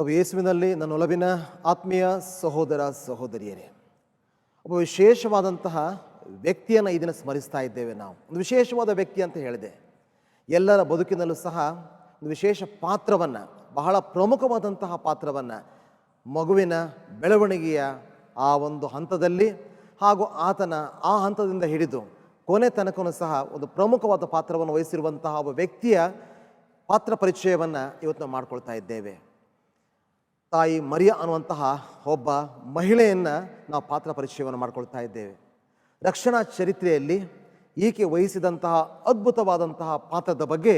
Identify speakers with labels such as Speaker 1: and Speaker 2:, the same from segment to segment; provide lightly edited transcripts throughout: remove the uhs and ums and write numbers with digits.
Speaker 1: ಪ್ರಭು ಯೇಸುವಿನಲ್ಲಿ ನನ್ನ ಒಲವಿನ ಆತ್ಮೀಯ ಸಹೋದರ ಸಹೋದರಿಯರೇ, ಒಬ್ಬ ವಿಶೇಷವಾದಂತಹ ವ್ಯಕ್ತಿಯನ್ನು ಈ ದಿನ ಸ್ಮರಿಸ್ತಾ ಇದ್ದೇವೆ. ನಾವು ಒಂದು ವಿಶೇಷವಾದ ವ್ಯಕ್ತಿ ಅಂತ ಹೇಳಿದೆ. ಎಲ್ಲರ ಬದುಕಿನಲ್ಲೂ ಸಹ ಒಂದು ವಿಶೇಷ ಪಾತ್ರವನ್ನು, ಬಹಳ ಪ್ರಮುಖವಾದಂತಹ ಪಾತ್ರವನ್ನು ಮಗುವಿನ ಬೆಳವಣಿಗೆಯ ಆ ಒಂದು ಹಂತದಲ್ಲಿ ಹಾಗೂ ಆತನ ಆ ಹಂತದಿಂದ ಹಿಡಿದು ಕೊನೆ ತನಕನೂ ಸಹ ಒಂದು ಪ್ರಮುಖವಾದ ಪಾತ್ರವನ್ನು ವಹಿಸಿರುವಂತಹ ಒಬ್ಬ ವ್ಯಕ್ತಿಯ ಪಾತ್ರ ಪರಿಚಯವನ್ನು ಇವತ್ತು ನಾವು ಮಾಡ್ಕೊಳ್ತಾ ಇದ್ದೇವೆ. ತಾಯಿ ಮರಿಯ ಅನ್ನುವಂತಹ ಒಬ್ಬ ಮಹಿಳೆಯನ್ನು ನಾವು ಪಾತ್ರ ಪರಿಚಯವನ್ನು ಮಾಡ್ಕೊಳ್ತಾ ಇದ್ದೇವೆ. ರಕ್ಷಣಾ ಚರಿತ್ರೆಯಲ್ಲಿ ಈಕೆ ವಹಿಸಿದಂತಹ ಅದ್ಭುತವಾದಂತಹ ಪಾತ್ರದ ಬಗ್ಗೆ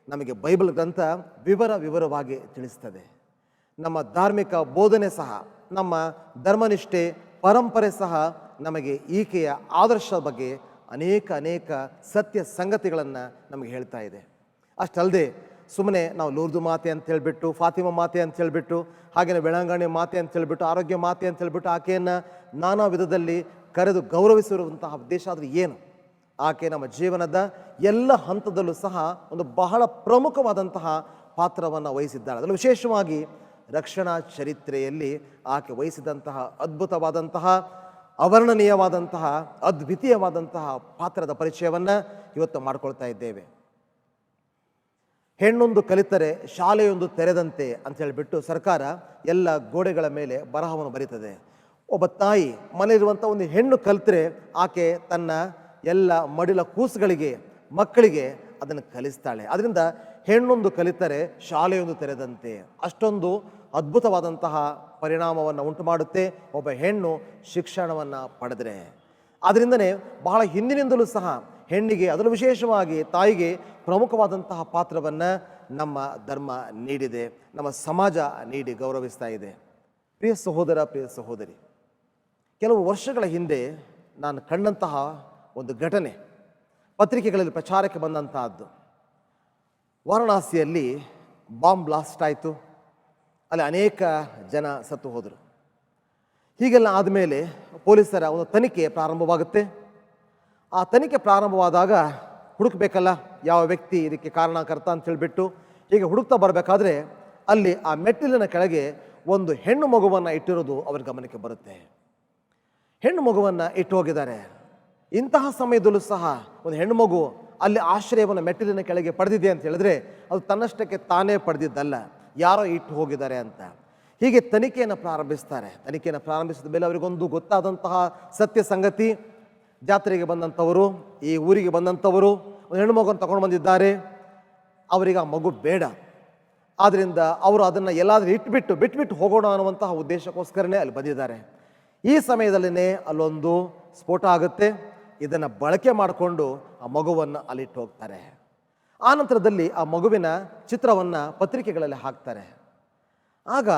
Speaker 1: ನಮಗೆ ಬೈಬಲ್ ಗ್ರಂಥ ವಿವರವಾಗಿ ತಿಳಿಸ್ತದೆ. ನಮ್ಮ ಧಾರ್ಮಿಕ ಬೋಧನೆ ಸಹ, ನಮ್ಮ ಧರ್ಮನಿಷ್ಠೆ ಪರಂಪರೆ ಸಹ ನಮಗೆ ಈಕೆಯ ಆದರ್ಶದ ಬಗ್ಗೆ ಅನೇಕ ಸತ್ಯ ಸಂಗತಿಗಳನ್ನು ನಮಗೆ ಹೇಳ್ತಾ ಇದೆ. ಅಷ್ಟಲ್ಲದೆ ಸುಮ್ಮನೆ ನಾವು ಲೂರ್ದು ಮಾತೆ ಅಂತ ಹೇಳಿಬಿಟ್ಟು, ಫಾತಿಮಾ ಮಾತೆ ಅಂತ ಹೇಳಿಬಿಟ್ಟು, ಹಾಗೆಯೇ ಬೆಳಂಗಣಿ ಮಾತೆ ಅಂತ ಹೇಳಿಬಿಟ್ಟು, ಆರೋಗ್ಯ ಮಾತೆ ಅಂತ ಹೇಳಿಬಿಟ್ಟು ಆಕೆಯನ್ನು ನಾನಾ ವಿಧದಲ್ಲಿ ಕರೆದು ಗೌರವಿಸಿರುವಂತಹ ಉದ್ದೇಶ ಆದರೆ ಏನು? ಆಕೆ ನಮ್ಮ ಜೀವನದ ಎಲ್ಲ ಹಂತದಲ್ಲೂ ಸಹ ಒಂದು ಬಹಳ ಪ್ರಮುಖವಾದಂತಹ ಪಾತ್ರವನ್ನು ವಹಿಸಿದ್ದಾಳೆ. ಅದರಲ್ಲಿ ವಿಶೇಷವಾಗಿ ರಕ್ಷಣಾ ಚರಿತ್ರೆಯಲ್ಲಿ ಆಕೆ ವಹಿಸಿದಂತಹ ಅದ್ಭುತವಾದಂತಹ, ಅವರ್ಣನೀಯವಾದಂತಹ, ಅದ್ವಿತೀಯವಾದಂತಹ ಪಾತ್ರದ ಪರಿಚಯವನ್ನು ಇವತ್ತು ಮಾಡಿಕೊಳ್ತಾ ಇದ್ದೇವೆ. ಹೆಣ್ಣೊಂದು ಕಲಿತರೆ ಶಾಲೆಯೊಂದು ತೆರೆದಂತೆ ಅಂತ ಹೇಳಿಬಿಟ್ಟು ಸರ್ಕಾರ ಎಲ್ಲ ಗೋಡೆಗಳ ಮೇಲೆ ಬರಹವನ್ನು ಬರೀತದೆ. ಒಬ್ಬ ತಾಯಿ ಮನೆಯಲ್ಲಿರುವಂಥ ಒಂದು ಹೆಣ್ಣು ಕಲಿತರೆ ಆಕೆ ತನ್ನ ಎಲ್ಲ ಮಡಿಲ ಕೂಸುಗಳಿಗೆ, ಮಕ್ಕಳಿಗೆ ಅದನ್ನು ಕಲಿಸ್ತಾಳೆ. ಅದರಿಂದ ಹೆಣ್ಣೊಂದು ಕಲಿತರೆ ಶಾಲೆಯೊಂದು ತೆರೆದಂತೆ, ಅಷ್ಟೊಂದು ಅದ್ಭುತವಾದಂತಹ ಪರಿಣಾಮವನ್ನು ಉಂಟು ಮಾಡುತ್ತೆ ಒಬ್ಬ ಹೆಣ್ಣು ಶಿಕ್ಷಣವನ್ನು ಪಡೆದರೆ. ಅದರಿಂದನೇ ಬಹಳ ಹಿಂದಿನಿಂದಲೂ ಸಹ ಹೆಣ್ಣಿಗೆ, ಅದರಲ್ಲೂ ವಿಶೇಷವಾಗಿ ತಾಯಿಗೆ ಪ್ರಮುಖವಾದಂತಹ ಪಾತ್ರವನ್ನು ನಮ್ಮ ಧರ್ಮ ನೀಡಿದೆ, ನಮ್ಮ ಸಮಾಜ ನೀಡಿ ಗೌರವಿಸ್ತಾ ಇದೆ. ಪ್ರಿಯ ಸಹೋದರ, ಪ್ರಿಯ ಸಹೋದರಿ, ಕೆಲವು ವರ್ಷಗಳ ಹಿಂದೆ ನಾನು ಕಂಡಂತಹ ಒಂದು ಘಟನೆ ಪತ್ರಿಕೆಗಳಲ್ಲಿ ಪ್ರಚಾರಕ್ಕೆ ಬಂದಂತಹದ್ದು. ವಾರಣಾಸಿಯಲ್ಲಿ ಬಾಂಬ್ ಬ್ಲಾಸ್ಟ್ ಆಯಿತು. ಅಲ್ಲಿ ಅನೇಕ ಜನ ಸತ್ತು ಹೋದರು. ಹೀಗೆಲ್ಲ ಆದಮೇಲೆ ಪೊಲೀಸರ ಒಂದು ತನಿಖೆ ಪ್ರಾರಂಭವಾಗುತ್ತೆ. ಆ ತನಿಖೆ ಪ್ರಾರಂಭವಾದಾಗ ಹುಡುಕಬೇಕಲ್ಲ ಯಾವ ವ್ಯಕ್ತಿ ಇದಕ್ಕೆ ಕಾರಣಕರ್ತ ಅಂತ ಹೇಳಿಬಿಟ್ಟು ಹೀಗೆ ಹುಡುಕ್ತಾ ಬರಬೇಕಾದ್ರೆ ಅಲ್ಲಿ ಆ ಮೆಟ್ಟಿಲಿನ ಕೆಳಗೆ ಒಂದು ಹೆಣ್ಣು ಮಗುವನ್ನು ಇಟ್ಟಿರೋದು ಅವ್ರ ಗಮನಕ್ಕೆ ಬರುತ್ತೆ. ಹೆಣ್ಣು ಮಗುವನ್ನು ಇಟ್ಟು ಹೋಗಿದ್ದಾರೆ. ಇಂತಹ ಸಮಯದಲ್ಲೂ ಸಹ ಒಂದು ಹೆಣ್ಣು ಮಗು ಅಲ್ಲಿ ಆಶ್ರಯವನ್ನು ಮೆಟ್ಟಿಲಿನ ಕೆಳಗೆ ಪಡೆದಿದೆ ಅಂತ ಹೇಳಿದ್ರೆ ಅದು ತನ್ನಷ್ಟಕ್ಕೆ ತಾನೇ ಪಡೆದಿದ್ದಲ್ಲ, ಯಾರೋ ಇಟ್ಟು ಹೋಗಿದ್ದಾರೆ ಅಂತ. ಹೀಗೆ ತನಿಖೆಯನ್ನು ಪ್ರಾರಂಭಿಸ್ತಾರೆ. ತನಿಖೆಯನ್ನು ಪ್ರಾರಂಭಿಸಿದ ಮೇಲೆ ಅವರಿಗೊಂದು ಗೊತ್ತಾದಂತಹ ಸತ್ಯ ಸಂಗತಿ, ಜಾತ್ರೆಗೆ ಬಂದಂಥವರು, ಈ ಊರಿಗೆ ಬಂದಂಥವರು ಒಂದು ಹೆಣ್ಣು ಮಗುವನ್ನು ತಗೊಂಡು ಬಂದಿದ್ದಾರೆ. ಅವರಿಗೆ ಆ ಮಗು ಬೇಡ. ಆದ್ದರಿಂದ ಅವರು ಅದನ್ನು ಎಲ್ಲಾದರೂ ಬಿಟ್ಬಿಟ್ಟು ಹೋಗೋಣ ಅನ್ನುವಂತಹ ಉದ್ದೇಶಕ್ಕೋಸ್ಕರನೇ ಅಲ್ಲಿ ಬಂದಿದ್ದಾರೆ. ಈ ಸಮಯದಲ್ಲೇ ಅಲ್ಲೊಂದು ಸ್ಫೋಟ ಆಗುತ್ತೆ. ಇದನ್ನು ಬಳಕೆ ಮಾಡಿಕೊಂಡು ಆ ಮಗುವನ್ನು ಅಲ್ಲಿಟ್ಟು ಹೋಗ್ತಾರೆ. ಆ ನಂತರದಲ್ಲಿ ಆ ಮಗುವಿನ ಚಿತ್ರವನ್ನು ಪತ್ರಿಕೆಗಳಲ್ಲಿ ಹಾಕ್ತಾರೆ. ಆಗ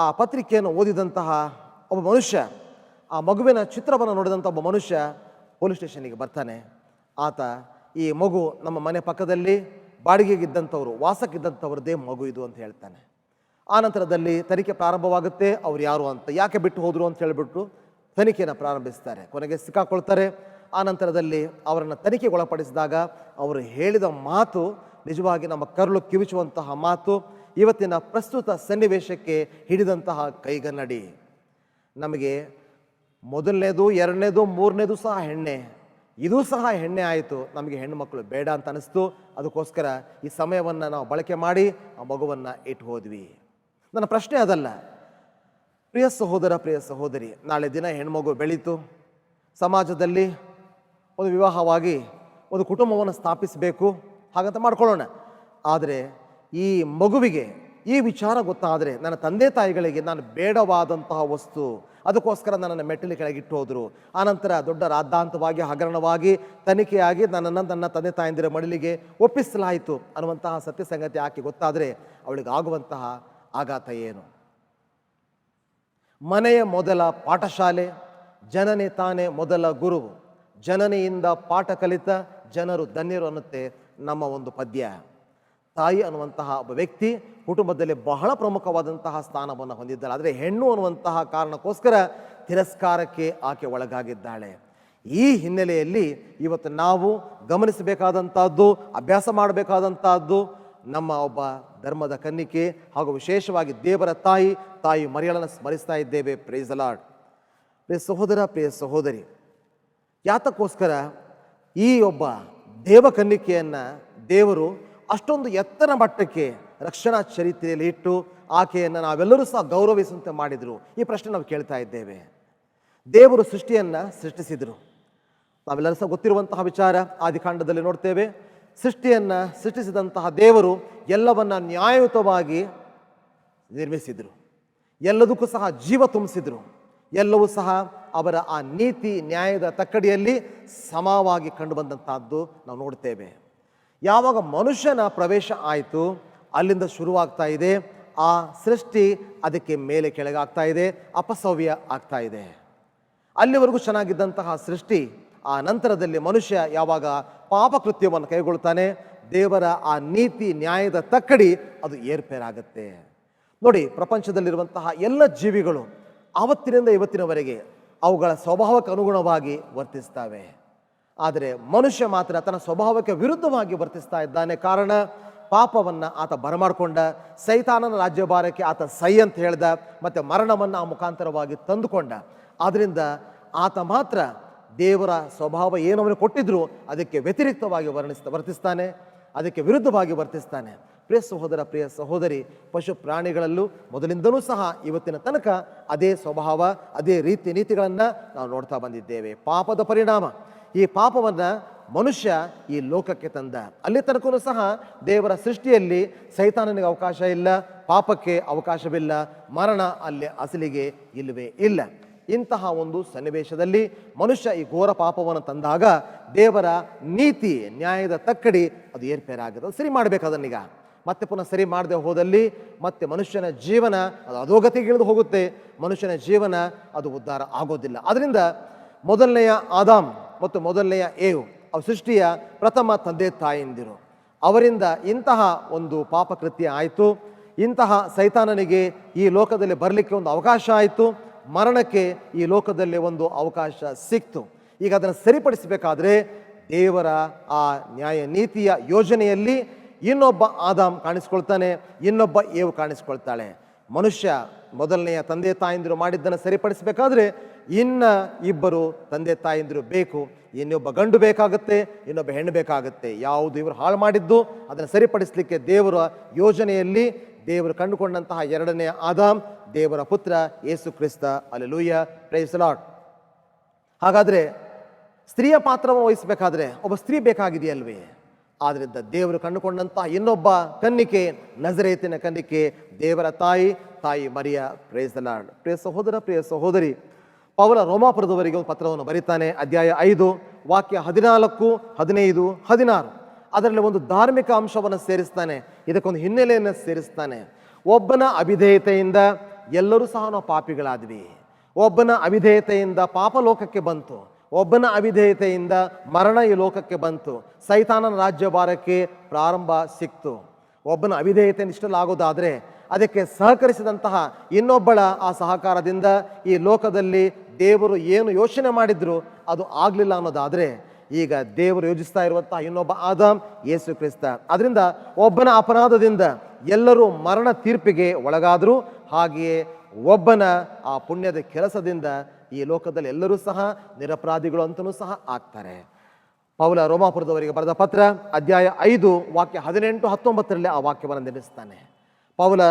Speaker 1: ಆ ಪತ್ರಿಕೆಯನ್ನು ಓದಿದಂತಹ ಒಬ್ಬ ಮನುಷ್ಯ, ಆ ಮಗುವಿನ ಚಿತ್ರವನ್ನು ನೋಡಿದಂಥ ಒಬ್ಬ ಮನುಷ್ಯ ಪೊಲೀಸ್ ಸ್ಟೇಷನ್ನಿಗೆ ಬರ್ತಾನೆ. ಆತ ಈ ಮಗು ನಮ್ಮ ಮನೆ ಪಕ್ಕದಲ್ಲಿ ಬಾಡಿಗೆಗಿದ್ದಂಥವ್ರು, ವಾಸಕ್ಕಿದ್ದಂಥವ್ರದ್ದೇ ಮಗು ಇದು ಅಂತ ಹೇಳ್ತಾನೆ. ಆ ನಂತರದಲ್ಲಿ ತನಿಖೆ ಪ್ರಾರಂಭವಾಗುತ್ತೆ. ಅವ್ರು ಯಾರು ಅಂತ, ಯಾಕೆ ಬಿಟ್ಟು ಹೋದರು ಅಂತ ಹೇಳಿಬಿಟ್ಟು ತನಿಖೆಯನ್ನು ಪ್ರಾರಂಭಿಸ್ತಾರೆ. ಕೊನೆಗೆ ಸಿಕ್ಕಾಕೊಳ್ತಾರೆ. ಆ ನಂತರದಲ್ಲಿ ಅವರನ್ನು ತನಿಖೆಗೆ ಒಳಪಡಿಸಿದಾಗ ಅವರು ಹೇಳಿದ ಮಾತು ನಿಜವಾಗಿ ನಮ್ಮ ಕರುಳು ಕಿವಿಚುವಂತಹ ಮಾತು. ಇವತ್ತಿನ ಪ್ರಸ್ತುತ ಸನ್ನಿವೇಶಕ್ಕೆ ಹಿಡಿದಂತಹ ಕೈಗನ್ನಡಿ. ನಮಗೆ ಮೊದಲನೇದು, ಎರಡನೇದು, ಮೂರನೇದು ಸಹ ಹೆಣ್ಣೆ, ಇದೂ ಸಹ ಹೆಣ್ಣೆ ಆಯಿತು. ನಮಗೆ ಹೆಣ್ಣು ಮಕ್ಕಳು ಬೇಡ ಅಂತ ಅನಿಸ್ತು. ಅದಕ್ಕೋಸ್ಕರ ಈ ಸಮಯವನ್ನು ನಾವು ಬಳಕೆ ಮಾಡಿ ಆ ಮಗುವನ್ನು ಇಟ್ಟು ಹೋದ್ವಿ. ನನ್ನ ಪ್ರಶ್ನೆ ಅದಲ್ಲ. ಪ್ರಿಯ ಸಹೋದರ, ಪ್ರಿಯ ಸಹೋದರಿ, ನಾಳೆ ದಿನ ಹೆಣ್ಮಗು ಬೆಳೀತು, ಸಮಾಜದಲ್ಲಿ ಒಂದು ವಿವಾಹವಾಗಿ ಒಂದು ಕುಟುಂಬವನ್ನು ಸ್ಥಾಪಿಸಬೇಕು, ಹಾಗಂತ ಮಾಡ್ಕೊಳ್ಳೋಣ. ಆದರೆ ಈ ಮಗುವಿಗೆ ಈ ವಿಚಾರ ಗೊತ್ತಾದರೆ ನನ್ನ ತಂದೆ ತಾಯಿಗಳಿಗೆ ನಾನು ಬೇಡವಾದಂತಹ ವಸ್ತು, ಅದಕ್ಕೋಸ್ಕರ ನನ್ನನ್ನು ಮೆಟ್ಟಿಲು ಕೆಳಗಿಟ್ಟು ಹೋದರು. ಆನಂತರ ದೊಡ್ಡ ರಾದ್ದಾಂತವಾಗಿ ಹಗರಣವಾಗಿ ತನಿಖೆಯಾಗಿ ನನ್ನನ್ನು ನನ್ನ ತಂದೆ ತಾಯಂದಿರ ಮಡಿಲಿಗೆ ಒಪ್ಪಿಸಲಾಯಿತು ಅನ್ನುವಂತಹ ಸತ್ಯ ಸಂಗತಿ ಆಕೆ ಗೊತ್ತಾದರೆ ಅವಳಿಗೆ ಆಗುವಂತಹ ಆಘಾತ ಏನು? ಮನೆಯ ಮೊದಲ ಪಾಠಶಾಲೆ, ಜನನಿ ತಾನೇ ಮೊದಲ ಗುರು, ಜನನಿಯಿಂದ ಪಾಠ ಕಲಿತ ಜನರು ಧನ್ಯರು ಅನ್ನುತ್ತೆ ನಮ್ಮ ಒಂದು ಪದ್ಯ. ತಾಯಿ ಅನ್ನುವಂತಹ ಒಬ್ಬ ವ್ಯಕ್ತಿ ಕುಟುಂಬದಲ್ಲಿ ಬಹಳ ಪ್ರಮುಖವಾದಂತಹ ಸ್ಥಾನವನ್ನು ಹೊಂದಿದ್ದಾಳೆ. ಆದರೆ ಹೆಣ್ಣು ಅನ್ನುವಂತಹ ಕಾರಣಕ್ಕೋಸ್ಕರ ತಿರಸ್ಕಾರಕ್ಕೆ ಆಕೆ ಒಳಗಾಗಿದ್ದಾಳೆ. ಈ ಹಿನ್ನೆಲೆಯಲ್ಲಿ ಇವತ್ತು ನಾವು ಗಮನಿಸಬೇಕಾದಂಥದ್ದು, ಅಭ್ಯಾಸ ಮಾಡಬೇಕಾದಂಥದ್ದು, ನಮ್ಮ ಒಬ್ಬ ಧರ್ಮದ ಕನ್ನಿಕೆ ಹಾಗೂ ವಿಶೇಷವಾಗಿ ದೇವರ ತಾಯಿ ಮರಿಯಳನ್ನು ಸ್ಮರಿಸ್ತಾ ಇದ್ದೇವೆ. Price the lord. ಪ್ರಿಯ ಸಹೋದರ, ಪ್ರಿಯ ಸಹೋದರಿ, ಯಾತಕ್ಕೋಸ್ಕರ ಈ ಒಬ್ಬ ದೇವಕನ್ನಿಕೆಯನ್ನು ದೇವರು ಅಷ್ಟೊಂದು ಎತ್ತರ ಮಟ್ಟಕ್ಕೆ ರಕ್ಷಣಾ ಚರಿತ್ರೆಯಲ್ಲಿ ಇಟ್ಟು ಆಕೆಯನ್ನು ನಾವೆಲ್ಲರೂ ಸಹ ಗೌರವಿಸುವಂತೆ ಮಾಡಿದರು? ಈ ಪ್ರಶ್ನೆ ನಾವು ಕೇಳ್ತಾ ಇದ್ದೇವೆ. ದೇವರು ಸೃಷ್ಟಿಯನ್ನು ಸೃಷ್ಟಿಸಿದರು. ನಾವೆಲ್ಲರೂ ಸಹ ಗೊತ್ತಿರುವಂತಹ ವಿಚಾರ, ಆದಿಕಾಂಡದಲ್ಲಿ ನೋಡ್ತೇವೆ. ಸೃಷ್ಟಿಯನ್ನು ಸೃಷ್ಟಿಸಿದಂತಹ ದೇವರು ಎಲ್ಲವನ್ನ ನ್ಯಾಯಯುತವಾಗಿ ನಿರ್ಮಿಸಿದರು. ಎಲ್ಲದಕ್ಕೂ ಸಹ ಜೀವ ತುಂಬಿಸಿದರು. ಎಲ್ಲವೂ ಸಹ ಅವರ ಆ ನೀತಿ ನ್ಯಾಯದ ತಕ್ಕಡಿಯಲ್ಲಿ ಸಮವಾಗಿ ಕಂಡು ಬಂದಂತಹದ್ದು ನಾವು ನೋಡ್ತೇವೆ. ಯಾವಾಗ ಮನುಷ್ಯನ ಪ್ರವೇಶ ಆಯಿತು, ಅಲ್ಲಿಂದ ಶುರುವಾಗ್ತಾ ಇದೆ ಆ ಸೃಷ್ಟಿ, ಅದಕ್ಕೆ ಮೇಲೆ ಕೆಳಗಾಗ್ತಾ ಇದೆ, ಅಪಸವ್ಯ ಆಗ್ತಾ ಇದೆ. ಅಲ್ಲಿವರೆಗೂ ಚೆನ್ನಾಗಿದ್ದಂತಹ ಸೃಷ್ಟಿ, ಆ ನಂತರದಲ್ಲಿ ಮನುಷ್ಯ ಯಾವಾಗ ಪಾಪಕೃತ್ಯವನ್ನು ಕೈಗೊಳ್ತಾನೆ, ದೇವರ ಆ ನೀತಿ ನ್ಯಾಯದ ತಕ್ಕಡಿ ಅದು ಏರ್ಪೇರಾಗುತ್ತೆ. ನೋಡಿ, ಪ್ರಪಂಚದಲ್ಲಿರುವಂತಹ ಎಲ್ಲ ಜೀವಿಗಳು ಆವತ್ತಿನಿಂದ ಇವತ್ತಿನವರೆಗೆ ಅವುಗಳ ಸ್ವಭಾವಕ್ಕೆ ಅನುಗುಣವಾಗಿ ವರ್ತಿಸ್ತವೆ. ಆದರೆ ಮನುಷ್ಯ ಮಾತ್ರ ತನ್ನ ಸ್ವಭಾವಕ್ಕೆ ವಿರುದ್ಧವಾಗಿ ವರ್ತಿಸ್ತಾ ಇದ್ದಾನೆ. ಕಾರಣ, ಪಾಪವನ್ನು ಆತ ಬರಮಾಡಿಕೊಂಡ, ಸೈತಾನನ ರಾಜ್ಯಭಾರಕ್ಕೆ ಆತ ಸೈ ಅಂತ ಹೇಳ್ದ, ಮತ್ತು ಮರಣವನ್ನು ಆ ಮುಖಾಂತರವಾಗಿ ತಂದುಕೊಂಡ. ಆದ್ದರಿಂದ ಆತ ಮಾತ್ರ ದೇವರ ಸ್ವಭಾವ ಏನು ಅವನು ಕೊಟ್ಟಿದ್ರು ಅದಕ್ಕೆ ವ್ಯತಿರಿಕ್ತವಾಗಿ ವರ್ತಿಸ್ತಾನೆ, ಅದಕ್ಕೆ ವಿರುದ್ಧವಾಗಿ ವರ್ತಿಸ್ತಾನೆ. ಪ್ರಿಯ ಸಹೋದರ, ಪ್ರಿಯ ಸಹೋದರಿ, ಪಶು ಪ್ರಾಣಿಗಳಲ್ಲೂ ಮೊದಲಿಂದಲೂ ಸಹ ಇವತ್ತಿನ ತನಕ ಅದೇ ಸ್ವಭಾವ, ಅದೇ ರೀತಿ ನೀತಿಗಳನ್ನು ನಾವು ನೋಡ್ತಾ ಬಂದಿದ್ದೇವೆ. ಪಾಪದ ಪರಿಣಾಮ, ಈ ಪಾಪವನ್ನು ಮನುಷ್ಯ ಈ ಲೋಕಕ್ಕೆ ತಂದ. ಅಲ್ಲಿ ತನಕನೂ ಸಹ ದೇವರ ಸೃಷ್ಟಿಯಲ್ಲಿ ಸೈತಾನನಿಗೆ ಅವಕಾಶ ಇಲ್ಲ, ಪಾಪಕ್ಕೆ ಅವಕಾಶವಿಲ್ಲ, ಮರಣ ಅಲ್ಲಿ ಅಸಲಿಗೆ ಇಲ್ಲವೇ ಇಲ್ಲ. ಇಂತಹ ಒಂದು ಸನ್ನಿವೇಶದಲ್ಲಿ ಮನುಷ್ಯ ಈ ಘೋರ ಪಾಪವನ್ನು ತಂದಾಗ ದೇವರ ನೀತಿ ನ್ಯಾಯದ ತಕ್ಕಡಿ ಅದು ಏರ್ಪೇರಾಗುತ್ತೆ. ಅದು ಸರಿ ಮಾಡಬೇಕು. ಅದನ್ನೀಗ ಮತ್ತೆ ಪುನಃ ಸರಿ ಮಾಡದೆ ಹೋದಲ್ಲಿ ಮತ್ತೆ ಮನುಷ್ಯನ ಜೀವನ ಅದು ಅಧೋಗತಿಗಿಳಿದು ಹೋಗುತ್ತೆ. ಮನುಷ್ಯನ ಜೀವನ ಅದು ಉದ್ಧಾರ ಆಗೋದಿಲ್ಲ. ಅದರಿಂದ ಮೊದಲನೆಯ ಆದಾಮ್ ಮತ್ತು ಮೊದಲನೆಯ ಏವು ಅವು ಸೃಷ್ಟಿಯ ಪ್ರಥಮ ತಂದೆ ತಾಯಿಂದಿರು. ಅವರಿಂದ ಇಂತಹ ಒಂದು ಪಾಪಕೃತ್ಯ ಆಯಿತು. ಇಂತಹ ಸೈತಾನನಿಗೆ ಈ ಲೋಕದಲ್ಲಿ ಬರಲಿಕ್ಕೆ ಒಂದು ಅವಕಾಶ ಆಯಿತು. ಮರಣಕ್ಕೆ ಈ ಲೋಕದಲ್ಲಿ ಒಂದು ಅವಕಾಶ ಸಿಕ್ತು. ಈಗ ಅದನ್ನು ಸರಿಪಡಿಸಬೇಕಾದ್ರೆ ದೇವರ ಆ ನ್ಯಾಯ ನೀತಿಯ ಯೋಜನೆಯಲ್ಲಿ ಇನ್ನೊಬ್ಬ ಆದಾಮ್ ಕಾಣಿಸ್ಕೊಳ್ತಾನೆ, ಇನ್ನೊಬ್ಬ ಏವು ಕಾಣಿಸ್ಕೊಳ್ತಾಳೆ. ಮನುಷ್ಯ ಮೊದಲನೆಯ ತಂದೆ ತಾಯಿಂದಿರು ಮಾಡಿದ್ದನ್ನು ಸರಿಪಡಿಸಬೇಕಾದ್ರೆ ಇನ್ನ ಇಬ್ಬರು ತಂದೆ ತಾಯಿಂದಿರು ಬೇಕು. ಇನ್ನೊಬ್ಬ ಗಂಡು ಬೇಕಾಗುತ್ತೆ, ಇನ್ನೊಬ್ಬ ಹೆಣ್ಣು ಬೇಕಾಗುತ್ತೆ. ಯಾವುದು ಇವರು ಹಾಳು ಮಾಡಿದ್ದು ಅದನ್ನು ಸರಿಪಡಿಸಲಿಕ್ಕೆ ದೇವರ ಯೋಜನೆಯಲ್ಲಿ ದೇವರು ಕಂಡುಕೊಂಡಂತಹ ಎರಡನೆಯ ಆದಾಮ್ ದೇವರ ಪುತ್ರ ಯೇಸು ಕ್ರಿಸ್ತ. ಹಲ್ಲೆಲೂಯಾ, ಪ್ರೈಸ್ ದಿ ಲಾರ್ಡ್. ಹಾಗಾದರೆ ಸ್ತ್ರೀಯ ಪಾತ್ರವನ್ನು ವಹಿಸಬೇಕಾದ್ರೆ ಒಬ್ಬ ಸ್ತ್ರೀ ಬೇಕಾಗಿದೆಯಲ್ವೇ? ಆದ್ದರಿಂದ ದೇವರು ಕಂಡುಕೊಂಡಂತಹ ಇನ್ನೊಬ್ಬ ಕನ್ನಿಕೆ, ನಜರೇತಿನ ಕನ್ನಿಕೆ, ದೇವರ ತಾಯಿ ಮರಿಯ. Praise the lord. ಪ್ರಿಯ ಸಹೋದರ, ಪ್ರಿಯ ಸಹೋದರಿ, ಪೌಲ ರೋಮಾಪುರದವರಿಗೆ ಒಂದು ಪತ್ರವನ್ನು ಬರೀತಾನೆ. ಅಧ್ಯಾಯ 5 ವಾಕ್ಯ 14, 15, 16. ಅದರಲ್ಲಿ ಒಂದು ಧಾರ್ಮಿಕ ಅಂಶವನ್ನು ಸೇರಿಸ್ತಾನೆ, ಇದಕ್ಕೊಂದು ಹಿನ್ನೆಲೆಯನ್ನು ಸೇರಿಸ್ತಾನೆ. ಒಬ್ಬನ ಅವಿಧೇಯತೆಯಿಂದ ಎಲ್ಲರೂ ಸಹ ನಾವು ಪಾಪಿಗಳಾದ್ವಿ. ಒಬ್ಬನ ಅವಿಧೇಯತೆಯಿಂದ ಪಾಪ ಲೋಕಕ್ಕೆ ಬಂತು. ಒಬ್ಬನ ಅವಿಧೇಯತೆಯಿಂದ ಮರಣ ಈ ಲೋಕಕ್ಕೆ ಬಂತು. ಸೈತಾನನ ರಾಜ್ಯಭಾರಕ್ಕೆ ಪ್ರಾರಂಭ ಸಿಕ್ತು. ಒಬ್ಬನ ಅವಿಧೇಯತೆಯನ್ನು ಇಷ್ಟಲಾಗೋದಾದರೆ ಅದಕ್ಕೆ ಸಹಕರಿಸಿದಂತಹ ಇನ್ನೊಬ್ಬಳ ಆ ಸಹಕಾರದಿಂದ ಈ ಲೋಕದಲ್ಲಿ ದೇವರು ಏನು ಯೋಚನೆ ಮಾಡಿದ್ರು ಅದು ಆಗಲಿಲ್ಲ ಅನ್ನೋದಾದರೆ ಈಗ ದೇವರು ಯೋಜಿಸ್ತಾ ಇರುವಂತಹ ಇನ್ನೊಬ್ಬ ಆದಾಮ್ ಯೇಸು ಕ್ರಿಸ್ತ. ಅದರಿಂದ ಒಬ್ಬನ ಅಪರಾಧದಿಂದ ಎಲ್ಲರೂ ಮರಣ ತೀರ್ಪಿಗೆ ಒಳಗಾದರು. ಹಾಗೆಯೇ ಒಬ್ಬನ ಆ ಪುಣ್ಯದ ಕೆಲಸದಿಂದ ಈ ಲೋಕದಲ್ಲಿ ಎಲ್ಲರೂ ಸಹ ನಿರಪರಾಧಿಗಳು ಅಂತಲೂ ಸಹ ಆಗ್ತಾರೆ. ಪೌಲ ರೋಮಾಪುರದವರಿಗೆ ಬರೆದ ಪತ್ರ ಅಧ್ಯಾಯ 5 ವಾಕ್ಯ 18, 19ರಲ್ಲಿ ಆ ವಾಕ್ಯವನ್ನು ನಿಲ್ಲಿಸ್ತಾನೆ. ಪೌಲ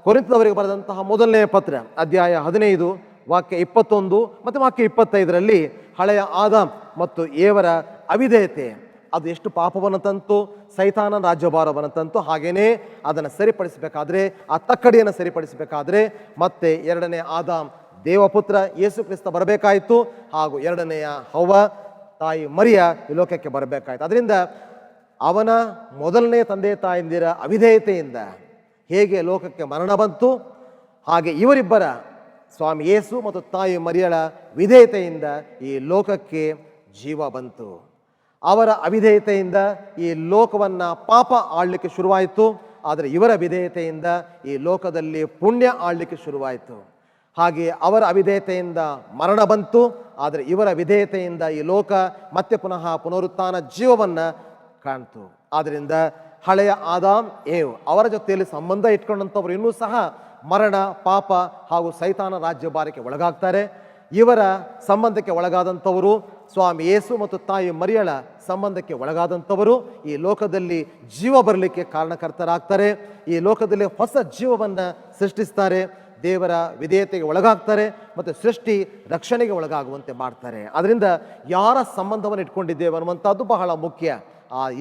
Speaker 1: ಕೊರಿಂಥದವರಿಗೆ ಬರೆದಂತಹ ಮೊದಲನೆಯ ಪತ್ರ ಅಧ್ಯಾಯ 15 ವಾಕ್ಯ 21 ಮತ್ತು ವಾಕ್ಯ 25ರಲ್ಲಿ ಹಳೆಯ ಆದಾಮ್ ಮತ್ತು ಏವರ ಅವಿಧೇಯತೆ ಅದು ಎಷ್ಟು ಪಾಪವನ್ನು ತಂತು, ಸೈತಾನನ ರಾಜ್ಯಭಾರವನ್ನು ತಂತು. ಹಾಗೇನೇ ಅದನ್ನು ಸರಿಪಡಿಸಬೇಕಾದ್ರೆ, ಆ ತಕ್ಕಡಿಯನ್ನು ಸರಿಪಡಿಸಬೇಕಾದ್ರೆ ಮತ್ತೆ ಎರಡನೇ ಆದಾಮ್ ದೇವಪುತ್ರ ಯೇಸು ಕ್ರಿಸ್ತ ಬರಬೇಕಾಯಿತು. ಹಾಗೂ ಎರಡನೆಯ ಹವ್ವ ತಾಯಿ ಮರಿಯ ಈ ಲೋಕಕ್ಕೆ ಬರಬೇಕಾಯಿತು. ಅದರಿಂದ ಅವನ ಮೊದಲನೇ ತಂದೆ ತಾಯಿಂದಿರ ಅವಿಧೇಯತೆಯಿಂದ ಹೇಗೆ ಲೋಕಕ್ಕೆ ಮರಣ ಬಂತು, ಹಾಗೆ ಇವರಿಬ್ಬರ ಸ್ವಾಮಿ ಯೇಸು ಮತ್ತು ತಾಯಿ ಮರಿಯಳ ವಿಧೇಯತೆಯಿಂದ ಈ ಲೋಕಕ್ಕೆ ಜೀವ ಬಂತು. ಅವರ ಅವಿಧೇಯತೆಯಿಂದ ಈ ಲೋಕವನ್ನು ಪಾಪ ಆಳ್ಲಿಕ್ಕೆ ಶುರುವಾಯಿತು. ಆದರೆ ಇವರ ವಿಧೇಯತೆಯಿಂದ ಈ ಲೋಕದಲ್ಲಿ ಪುಣ್ಯ ಆಳ್ಲಿಕ್ಕೆ ಶುರುವಾಯಿತು. ಹಾಗೆ ಅವರ ಅವಿಧೇಯತೆಯಿಂದ ಮರಣ ಬಂತು. ಆದರೆ ಇವರ ವಿಧೇಯತೆಯಿಂದ ಈ ಲೋಕ ಮತ್ತೆ ಪುನಃ ಪುನರುತ್ಥಾನ ಜೀವವನ್ನು ಕಾಣ್ತು. ಆದ್ದರಿಂದ ಹಳೆಯ ಆದಾಮ್ ಏವ್ ಅವರ ಜೊತೆಯಲ್ಲಿ ಸಂಬಂಧ ಇಟ್ಕೊಂಡಂಥವ್ರು ಇನ್ನೂ ಸಹ ಮರಣ, ಪಾಪ ಹಾಗೂ ಸೈತಾನ ರಾಜ್ಯಭಾರಕ್ಕೆ ಒಳಗಾಗ್ತಾರೆ. ಇವರ ಸಂಬಂಧಕ್ಕೆ ಒಳಗಾದಂಥವರು ಸ್ವಾಮಿ ಯೇಸು ಮತ್ತು ತಾಯಿ ಮರಿಯಳ ಸಂಬಂಧಕ್ಕೆ ಒಳಗಾದಂಥವರು ಈ ಲೋಕದಲ್ಲಿ ಜೀವ ಬರಲಿಕ್ಕೆ ಕಾರಣಕರ್ತರಾಗ್ತಾರೆ. ಈ ಲೋಕದಲ್ಲಿ ಹೊಸ ಜೀವವನ್ನು ಸೃಷ್ಟಿಸ್ತಾರೆ, ದೇವರ ವಿಧೇಯತೆಗೆ ಒಳಗಾಗ್ತಾರೆ ಮತ್ತು ಸೃಷ್ಟಿ ರಕ್ಷಣೆಗೆ ಒಳಗಾಗುವಂತೆ ಮಾಡ್ತಾರೆ. ಅದರಿಂದ ಯಾರ ಸಂಬಂಧವನ್ನು ಇಟ್ಕೊಂಡಿದ್ದೇವೆ ಅನ್ನುವಂಥದ್ದು ಬಹಳ ಮುಖ್ಯ.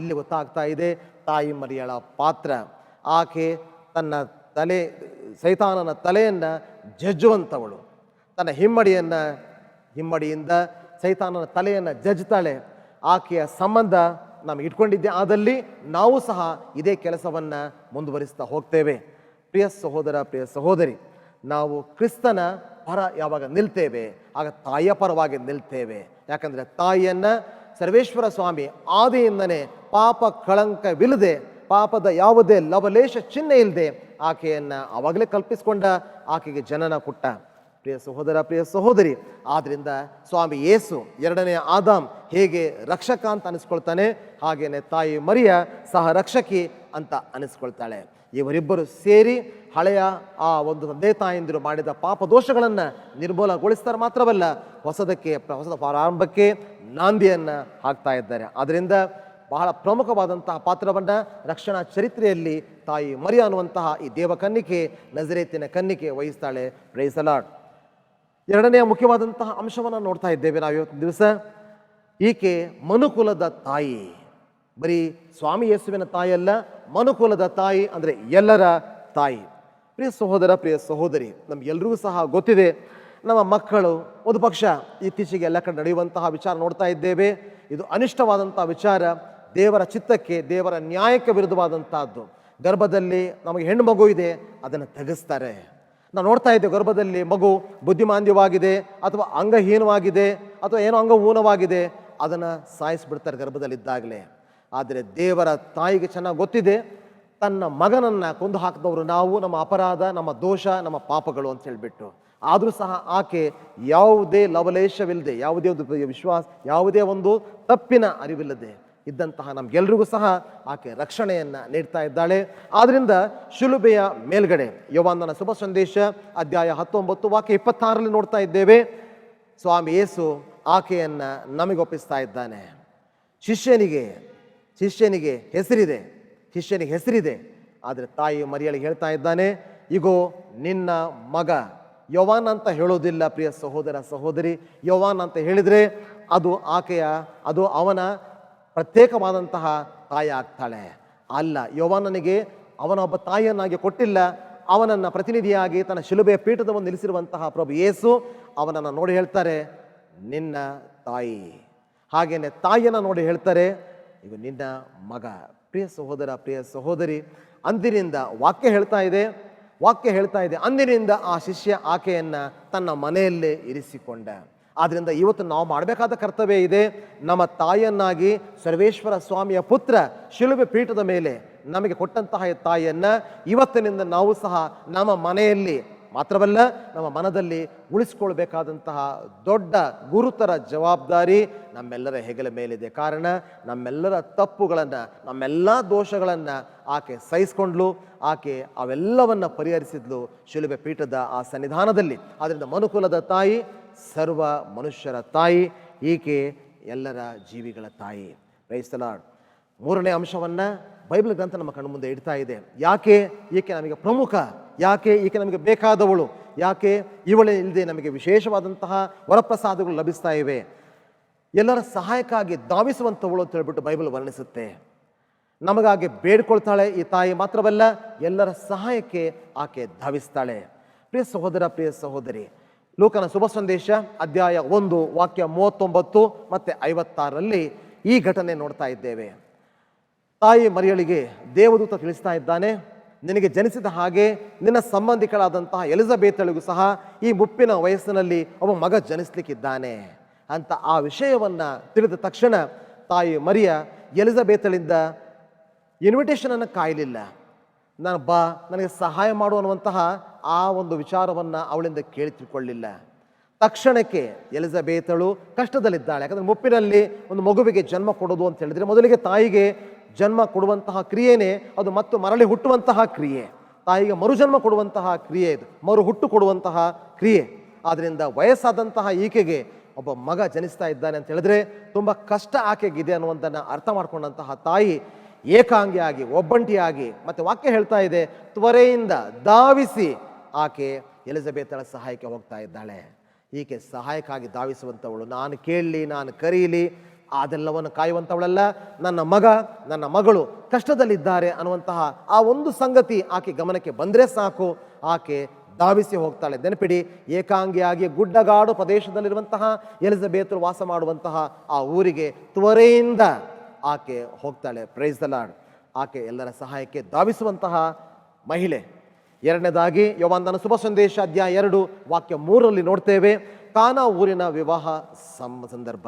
Speaker 1: ಇಲ್ಲಿ ಗೊತ್ತಾಗ್ತಾ ಇದೆ ತಾಯಿ ಮರಿಯಳ ಪಾತ್ರ. ಆಕೆ ತನ್ನ ಸೈತಾನನ ತಲೆಯನ್ನು ಜಜ್ಜುವಂಥವಳು, ತನ್ನ ಹಿಮ್ಮಡಿಯಿಂದ ಸೈತಾನನ ತಲೆಯನ್ನು ಜಜ್ತಾಳೆ. ಆಕೆಯ ಸಂಬಂಧ ನಮಗೆ ಇಟ್ಕೊಂಡಿದ್ದೆ ಆದಲ್ಲಿ ನಾವು ಸಹ ಇದೇ ಕೆಲಸವನ್ನು ಮುಂದುವರಿಸ್ತಾ ಹೋಗ್ತೇವೆ. ಪ್ರಿಯ ಸಹೋದರ, ಪ್ರಿಯ ಸಹೋದರಿ, ನಾವು ಕ್ರಿಸ್ತನ ಪರ ಯಾವಾಗ ನಿಲ್ತೇವೆ ಆಗ ತಾಯಿಯ ಪರವಾಗಿ ನಿಲ್ತೇವೆ. ಯಾಕಂದರೆ ತಾಯಿಯನ್ನು ಸರ್ವೇಶ್ವರ ಸ್ವಾಮಿ ಆದಿಯಿಂದನೇ ಪಾಪ ಕಳಂಕವಿಲ್ಲದೆ, ಪಾಪದ ಯಾವುದೇ ಲವಲೇಶ ಚಿಹ್ನೆ ಇಲ್ಲದೆ ಆಕೆಯನ್ನು ಆವಾಗಲೇ ಕಲ್ಪಿಸಿಕೊಂಡ, ಆಕೆಗೆ ಜನನ ಕೊಟ್ಟ. ಪ್ರಿಯ ಸಹೋದರ, ಪ್ರಿಯ ಸಹೋದರಿ, ಆದ್ದರಿಂದ ಸ್ವಾಮಿ ಯೇಸು ಎರಡನೇ ಆದಾಮ್ ಹೇಗೆ ರಕ್ಷಕ ಅಂತ ಅನಿಸ್ಕೊಳ್ತಾನೆ, ಹಾಗೇನೆ ತಾಯಿ ಮರಿಯ ಸಹ ರಕ್ಷಕಿ ಅಂತ ಅನಿಸ್ಕೊಳ್ತಾಳೆ. ಇವರಿಬ್ಬರು ಸೇರಿ ಹಳೆಯ ಆ ಒಂದು ತಂದೆ ತಾಯಂದಿರು ಮಾಡಿದ ಪಾಪ ದೋಷಗಳನ್ನು ನಿರ್ಮೂಲಗೊಳಿಸ್ತಾರೆ. ಮಾತ್ರವಲ್ಲ, ಹೊಸದ ಪ್ರಾರಂಭಕ್ಕೆ ನಾಂದಿಯನ್ನು ಹಾಕ್ತಾ ಇದ್ದಾರೆ. ಆದ್ದರಿಂದ ಬಹಳ ಪ್ರಮುಖವಾದಂತಹ ಪಾತ್ರವನ್ನು ರಕ್ಷಣಾ ಚರಿತ್ರೆಯಲ್ಲಿ ತಾಯಿ ಮರಿಯ ಅನ್ನುವಂತಹ ಈ ದೇವಕನ್ನಿಕೆ, ನಜರೇತಿನ ಕನ್ನಿಕೆ ವಹಿಸ್ತಾಳೆ. Praise the lord. ಎರಡನೆಯ ಮುಖ್ಯವಾದಂತಹ ಅಂಶವನ್ನು ನೋಡ್ತಾ ಇದ್ದೇವೆ ನಾವು ಇವತ್ತಿನ ದಿವಸ. ಈಕೆ ಮನುಕುಲದ ತಾಯಿ. ಬರೀ ಸ್ವಾಮಿ ಯೇಸುವಿನ ತಾಯಿಯಲ್ಲ, ಮನುಕುಲದ ತಾಯಿ ಅಂದರೆ ಎಲ್ಲರ ತಾಯಿ. ಪ್ರಿಯ ಸಹೋದರ, ಪ್ರಿಯ ಸಹೋದರಿ, ನಮಗೆಲ್ಲರಿಗೂ ಸಹ ಗೊತ್ತಿದೆ, ನಮ್ಮ ಮಕ್ಕಳು ಒಂದು ಪಕ್ಷ ಇತ್ತೀಚೆಗೆ ಎಲ್ಲ ಕಡೆ ನಡೆಯುವಂತಹ ವಿಚಾರ ನೋಡ್ತಾ ಇದ್ದೇವೆ. ಇದು ಅನಿಷ್ಟವಾದಂತಹ ವಿಚಾರ, ದೇವರ ಚಿತ್ತಕ್ಕೆ, ದೇವರ ನ್ಯಾಯಕ್ಕೆ ವಿರುದ್ಧವಾದಂತಹದ್ದು. ಗರ್ಭದಲ್ಲಿ ನಮಗೆ ಹೆಣ್ಣು ಮಗು ಇದೆ, ಅದನ್ನು ತೆಗೆಸ್ತಾರೆ. ನಾವು ನೋಡ್ತಾ ಇದ್ದೇವೆ, ಗರ್ಭದಲ್ಲಿ ಮಗು ಬುದ್ಧಿಮಾಂದ್ಯವಾಗಿದೆ ಅಥವಾ ಅಂಗಹೀನವಾಗಿದೆ ಅಥವಾ ಏನೋ ಅಂಗಹೂನವಾಗಿದೆ, ಅದನ್ನು ಸಾಯಿಸಿಬಿಡ್ತಾರೆ ಗರ್ಭದಲ್ಲಿದ್ದಾಗಲೇ. ಆದರೆ ದೇವರ ತಾಯಿಗೆ ಚೆನ್ನಾಗಿ ಗೊತ್ತಿದೆ, ತನ್ನ ಮಗನನ್ನು ಕೊಂದು ಹಾಕಿದವರು ನಾವು, ನಮ್ಮ ಅಪರಾಧ, ನಮ್ಮ ದೋಷ, ನಮ್ಮ ಪಾಪಗಳು ಅಂತ ಹೇಳಿಬಿಟ್ಟು. ಆದರೂ ಸಹ ಆಕೆ ಯಾವುದೇ ಲವಲೇಶವಿಲ್ಲದೆ, ಯಾವುದೇ ಒಂದು ಯಾವುದೇ ಒಂದು ತಪ್ಪಿನ ಅರಿವಿಲ್ಲದೆ ಇದ್ದಂತಹ ನಮಗೆಲ್ರಿಗೂ ಸಹ ಆಕೆ ರಕ್ಷಣೆಯನ್ನು ನೀಡ್ತಾ ಇದ್ದಾಳೆ. ಆದ್ದರಿಂದ ಶಿಲುಬೆಯ ಮೇಲ್ಗಡೆ ಯೋಹಾನನ ಶುಭ ಸಂದೇಶ ಅಧ್ಯಾಯ 19 ವಾಕ್ಯ 26ರಲ್ಲಿ ನೋಡ್ತಾ ಇದ್ದೇವೆ, ಸ್ವಾಮಿ ಯೇಸು ಆಕೆಯನ್ನು ನಮಗೊಪ್ಪಿಸ್ತಾ ಇದ್ದಾನೆ. ಶಿಷ್ಯನಿಗೆ ಹೆಸರಿದೆ, ಆದರೆ ತಾಯಿ ಮರಿಯಳಿಗೆ ಹೇಳ್ತಾ ಇದ್ದಾನೆ, ಇಗೋ ನಿನ್ನ ಮಗ. ಯೋವಾನ್ ಅಂತ ಹೇಳೋದಿಲ್ಲ ಪ್ರಿಯ ಸಹೋದರ ಸಹೋದರಿ. ಯೋವಾನ್ ಅಂತ ಹೇಳಿದರೆ ಅದು ಅವನ ಪ್ರತ್ಯೇಕವಾದಂತಹ ತಾಯಿ ಆಗ್ತಾಳೆ. ಅಲ್ಲ, ಯೋವಾನನಿಗೆ ಅವನ ಒಬ್ಬ ತಾಯಿಯನ್ನಾಗಿ ಕೊಟ್ಟಿಲ್ಲ, ಅವನನ್ನು ಪ್ರತಿನಿಧಿಯಾಗಿ ತನ್ನ ಶಿಲುಬೆಯ ಪೀಠದ ಮುಂದೆ ನಿಲ್ಲಿಸಿರುವಂತಹ ಪ್ರಭು ಯೇಸು ಅವನನ್ನು ನೋಡಿ ಹೇಳ್ತಾರೆ, ನಿನ್ನ ತಾಯಿ. ಹಾಗೇನೆ ತಾಯಿಯನ್ನು ನೋಡಿ ಹೇಳ್ತಾರೆ, ಈಗ ನಿನ್ನ ಮಗ. ಪ್ರಿಯ ಸಹೋದರ, ಪ್ರಿಯ ಸಹೋದರಿ, ಅಂದಿನಿಂದ ವಾಕ್ಯ ಹೇಳ್ತಾ ಇದೆ, ಅಂದಿನಿಂದ ಆ ಶಿಷ್ಯ ಆಕೆಯನ್ನು ತನ್ನ ಮನೆಯಲ್ಲೇ ಇರಿಸಿಕೊಂಡ. ಆದ್ದರಿಂದ ಇವತ್ತು ನಾವು ಮಾಡಬೇಕಾದ ಕರ್ತವ್ಯ ಇದೆ, ನಮ್ಮ ತಾಯಿಯನ್ನಾಗಿ ಸರ್ವೇಶ್ವರ ಸ್ವಾಮಿಯ ಪುತ್ರ ಶಿಲುಬೆ ಪೀಠದ ಮೇಲೆ ನಮಗೆ ಕೊಟ್ಟಂತಹ ತಾಯಿಯನ್ನು ಇವತ್ತಿನಿಂದ ನಾವು ಸಹ ನಮ್ಮ ಮನೆಯಲ್ಲಿ ಮಾತ್ರವಲ್ಲ, ನಮ್ಮ ಮನದಲ್ಲಿ ಉಳಿಸ್ಕೊಳ್ಬೇಕಾದಂತಹ ದೊಡ್ಡ ಗುರುತರ ಜವಾಬ್ದಾರಿ ನಮ್ಮೆಲ್ಲರ ಹೆಗಲ ಮೇಲಿದೆ. ಕಾರಣ ನಮ್ಮೆಲ್ಲರ ತಪ್ಪುಗಳನ್ನು, ನಮ್ಮೆಲ್ಲ ದೋಷಗಳನ್ನು ಆಕೆ ಸಹಿಸ್ಕೊಂಡ್ಲು. ಆಕೆ ಅವೆಲ್ಲವನ್ನು ಪರಿಹರಿಸಿದ್ಲು ಶಿಲುಬೆ ಪೀಠದ ಆ ಸನ್ನಿಧಾನದಲ್ಲಿ. ಆದ್ದರಿಂದ ಮನುಕುಲದ ತಾಯಿ, ಸರ್ವ ಮನುಷ್ಯರ ತಾಯಿ, ಈಕೆ ಎಲ್ಲರ ಜೀವಿಗಳ ತಾಯಿ. Praise the Lord. ಮೂರನೇ ಅಂಶವನ್ನು ಬೈಬಲ್ ಗ್ರಂಥ ನಮ್ಮ ಕಣ್ಣು ಮುಂದೆ ಇಡ್ತಾ ಇದೆ. ಯಾಕೆ ಈಕೆ ನಮಗೆ ಪ್ರಮುಖ, ಯಾಕೆ ಈಕೆ ನಮಗೆ ಬೇಕಾದವಳು, ಯಾಕೆ ಇವಳೇ ಇಲ್ಲದೆ ನಮಗೆ ವಿಶೇಷವಾದಂತಹ ವರಪ್ರಸಾದಗಳು ಲಭಿಸ್ತಾ ಇವೆ, ಎಲ್ಲರ ಸಹಾಯಕ್ಕಾಗಿ ಧಾವಿಸುವಂಥವಳು ಅಂತ ಹೇಳ್ಬಿಟ್ಟು ಬೈಬಲ್ ವರ್ಣಿಸುತ್ತೆ. ನಮಗಾಗಿ ಬೇಡ್ಕೊಳ್ತಾಳೆ ಈ ತಾಯಿ. ಮಾತ್ರವಲ್ಲ, ಎಲ್ಲರ ಸಹಾಯಕ್ಕೆ ಆಕೆ ಧಾವಿಸ್ತಾಳೆ. ಪ್ರಿಯ ಸಹೋದರ, ಪ್ರಿಯ ಸಹೋದರಿ, ಲೂಕನ ಶುಭ ಸಂದೇಶ ಅಧ್ಯಾಯ 1 ವಾಕ್ಯ 39 ಮತ್ತು 56ರಲ್ಲಿ ಈ ಘಟನೆ ನೋಡ್ತಾ ಇದ್ದೇವೆ. ತಾಯಿ ಮರಿಯಳಿಗೆ ದೇವದೂತ ತಿಳಿಸ್ತಾ ಇದ್ದಾನೆ, ನಿನಗೆ ಜನಿಸಿದ ಹಾಗೆ ನಿನ್ನ ಸಂಬಂಧಿಕಳಾದಂತಹ ಎಲಿಜಬೇತಳಿಗೂ ಸಹ ಈ ಮುಪ್ಪಿನ ವಯಸ್ಸಿನಲ್ಲಿ ಒಬ್ಬ ಮಗ ಜನಿಸ್ಲಿಕ್ಕಿದ್ದಾನೆ ಅಂತ ಆ ವಿಷಯವನ್ನು ತಿಳಿದ ತಕ್ಷಣ ತಾಯಿ ಮರಿಯ ಎಲಿಜಬೇತಳಿಂದ ಇನ್ವಿಟೇಷನನ್ನು ಕಾಯಲಿಲ್ಲ. ನನಗೆ ಸಹಾಯ ಮಾಡು ಅನ್ನುವಂತಹ ಆ ಒಂದು ವಿಚಾರವನ್ನು ಅವಳಿಂದ ಕೇಳಿ ತಿಳ್ಕೊಳ್ಳಿಲ್ಲ. ತಕ್ಷಣಕ್ಕೆ ಎಲಿಜಬೇತಳು ಕಷ್ಟದಲ್ಲಿದ್ದಾಳೆ. ಯಾಕಂದರೆ ಮುಪ್ಪಿನಲ್ಲಿ ಒಂದು ಮಗುವಿಗೆ ಜನ್ಮ ಕೊಡೋದು ಅಂತ ಹೇಳಿದರೆ ಮೊದಲಿಗೆ ತಾಯಿಗೆ ಜನ್ಮ ಕೊಡುವಂತಹ ಕ್ರಿಯೆನೇ ಅದು ಮತ್ತು ಮರಳಿ ಹುಟ್ಟುವಂತಹ ಕ್ರಿಯೆ. ತಾಯಿಗೆ ಮರುಜನ್ಮ ಕೊಡುವಂತಹ ಕ್ರಿಯೆ ಇದು, ಮರು ಹುಟ್ಟು ಕೊಡುವಂತಹ ಕ್ರಿಯೆ. ಆದ್ದರಿಂದ ವಯಸ್ಸಾದಂತಹ ಈಕೆಗೆ ಒಬ್ಬ ಮಗ ಜನಿಸ್ತಾ ಇದ್ದಾನೆ ಅಂತ ಹೇಳಿದ್ರೆ ತುಂಬ ಕಷ್ಟ ಆಕೆಗಿದೆ ಅನ್ನುವಂಥನ್ನು ಅರ್ಥ ಮಾಡ್ಕೊಂಡಂತಹ ತಾಯಿ ಏಕಾಂಗಿಯಾಗಿ ಒಬ್ಬಂಟಿಯಾಗಿ, ಮತ್ತು ವಾಕ್ಯ ಹೇಳ್ತಾ ಇದೆ, ತ್ವರೆಯಿಂದ ಧಾವಿಸಿ ಆಕೆ ಎಲಿಜಬೇತಳ ಸಹಾಯಕ್ಕೆ ಹೋಗ್ತಾ ಇದ್ದಾಳೆ. ಈಕೆ ಸಹಾಯಕ್ಕಾಗಿ ಧಾವಿಸುವಂಥವಳು, ನಾನು ಕೇಳಲಿ, ನಾನು ಕರೀಲಿ ಅದೆಲ್ಲವನ್ನು ಕಾಯುವಂಥವಳಲ್ಲ. ನನ್ನ ಮಗ, ನನ್ನ ಮಗಳು ಕಷ್ಟದಲ್ಲಿದ್ದಾರೆ ಅನ್ನುವಂತಹ ಆ ಒಂದು ಸಂಗತಿ ಆಕೆ ಗಮನಕ್ಕೆ ಬಂದರೆ ಸಾಕು, ಆಕೆ ಧಾವಿಸಿ ಹೋಗ್ತಾಳೆ. ನೆನಪಿಡಿ, ಏಕಾಂಗಿಯಾಗಿ ಗುಡ್ಡಗಾಡು ಪ್ರದೇಶದಲ್ಲಿರುವಂತಹ ಎಲಿಜಬೇತಳು ವಾಸ ಮಾಡುವಂತಹ ಆ ಊರಿಗೆ ತ್ವರೆಯಿಂದ ಆಕೆ ಹೋಗ್ತಾಳೆ. Price the lord. ಆಕೆ ಎಲ್ಲರ ಸಹಾಯಕ್ಕೆ ಧಾವಿಸುವಂತಹ ಮಹಿಳೆ. ಎರಡನೇದಾಗಿ ಯೋಹಾನನ ಶುಭ ಸಂದೇಶ ಅಧ್ಯಾಯ 2 ವಾಕ್ಯ 3ರಲ್ಲಿ ನೋಡ್ತೇವೆ, ಕಾನಾ ಊರಿನ ವಿವಾಹ ಸಂದರ್ಭ.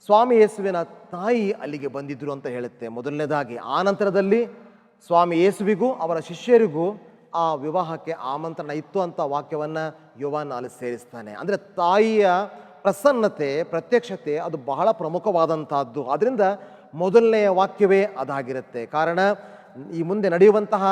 Speaker 1: ಸ್ವಾಮಿ ಯೇಸುವಿನ ತಾಯಿ ಅಲ್ಲಿಗೆ ಬಂದಿದ್ರು ಅಂತ ಹೇಳುತ್ತೆ ಮೊದಲನೇದಾಗಿ. ಆ ನಂತರದಲ್ಲಿ ಸ್ವಾಮಿ ಯೇಸುವಿಗೂ ಅವರ ಶಿಷ್ಯರಿಗೂ ಆ ವಿವಾಹಕ್ಕೆ ಆಮಂತ್ರಣ ಇತ್ತು ಅಂತ ವಾಕ್ಯವನ್ನು ಯೋಹಾನ ಅಲ್ಲಿ ಸೇರಿಸ್ತಾನೆ. ಅಂದರೆ ತಾಯಿಯ ಪ್ರಸನ್ನತೆ, ಪ್ರತ್ಯಕ್ಷತೆ ಅದು ಬಹಳ ಪ್ರಮುಖವಾದಂತಹದ್ದು. ಆದ್ದರಿಂದ ಮೊದಲನೆಯ ವಾಕ್ಯವೇ ಅದಾಗಿರುತ್ತೆ. ಕಾರಣ ಈ ಮುಂದೆ ನಡೆಯುವಂತಹ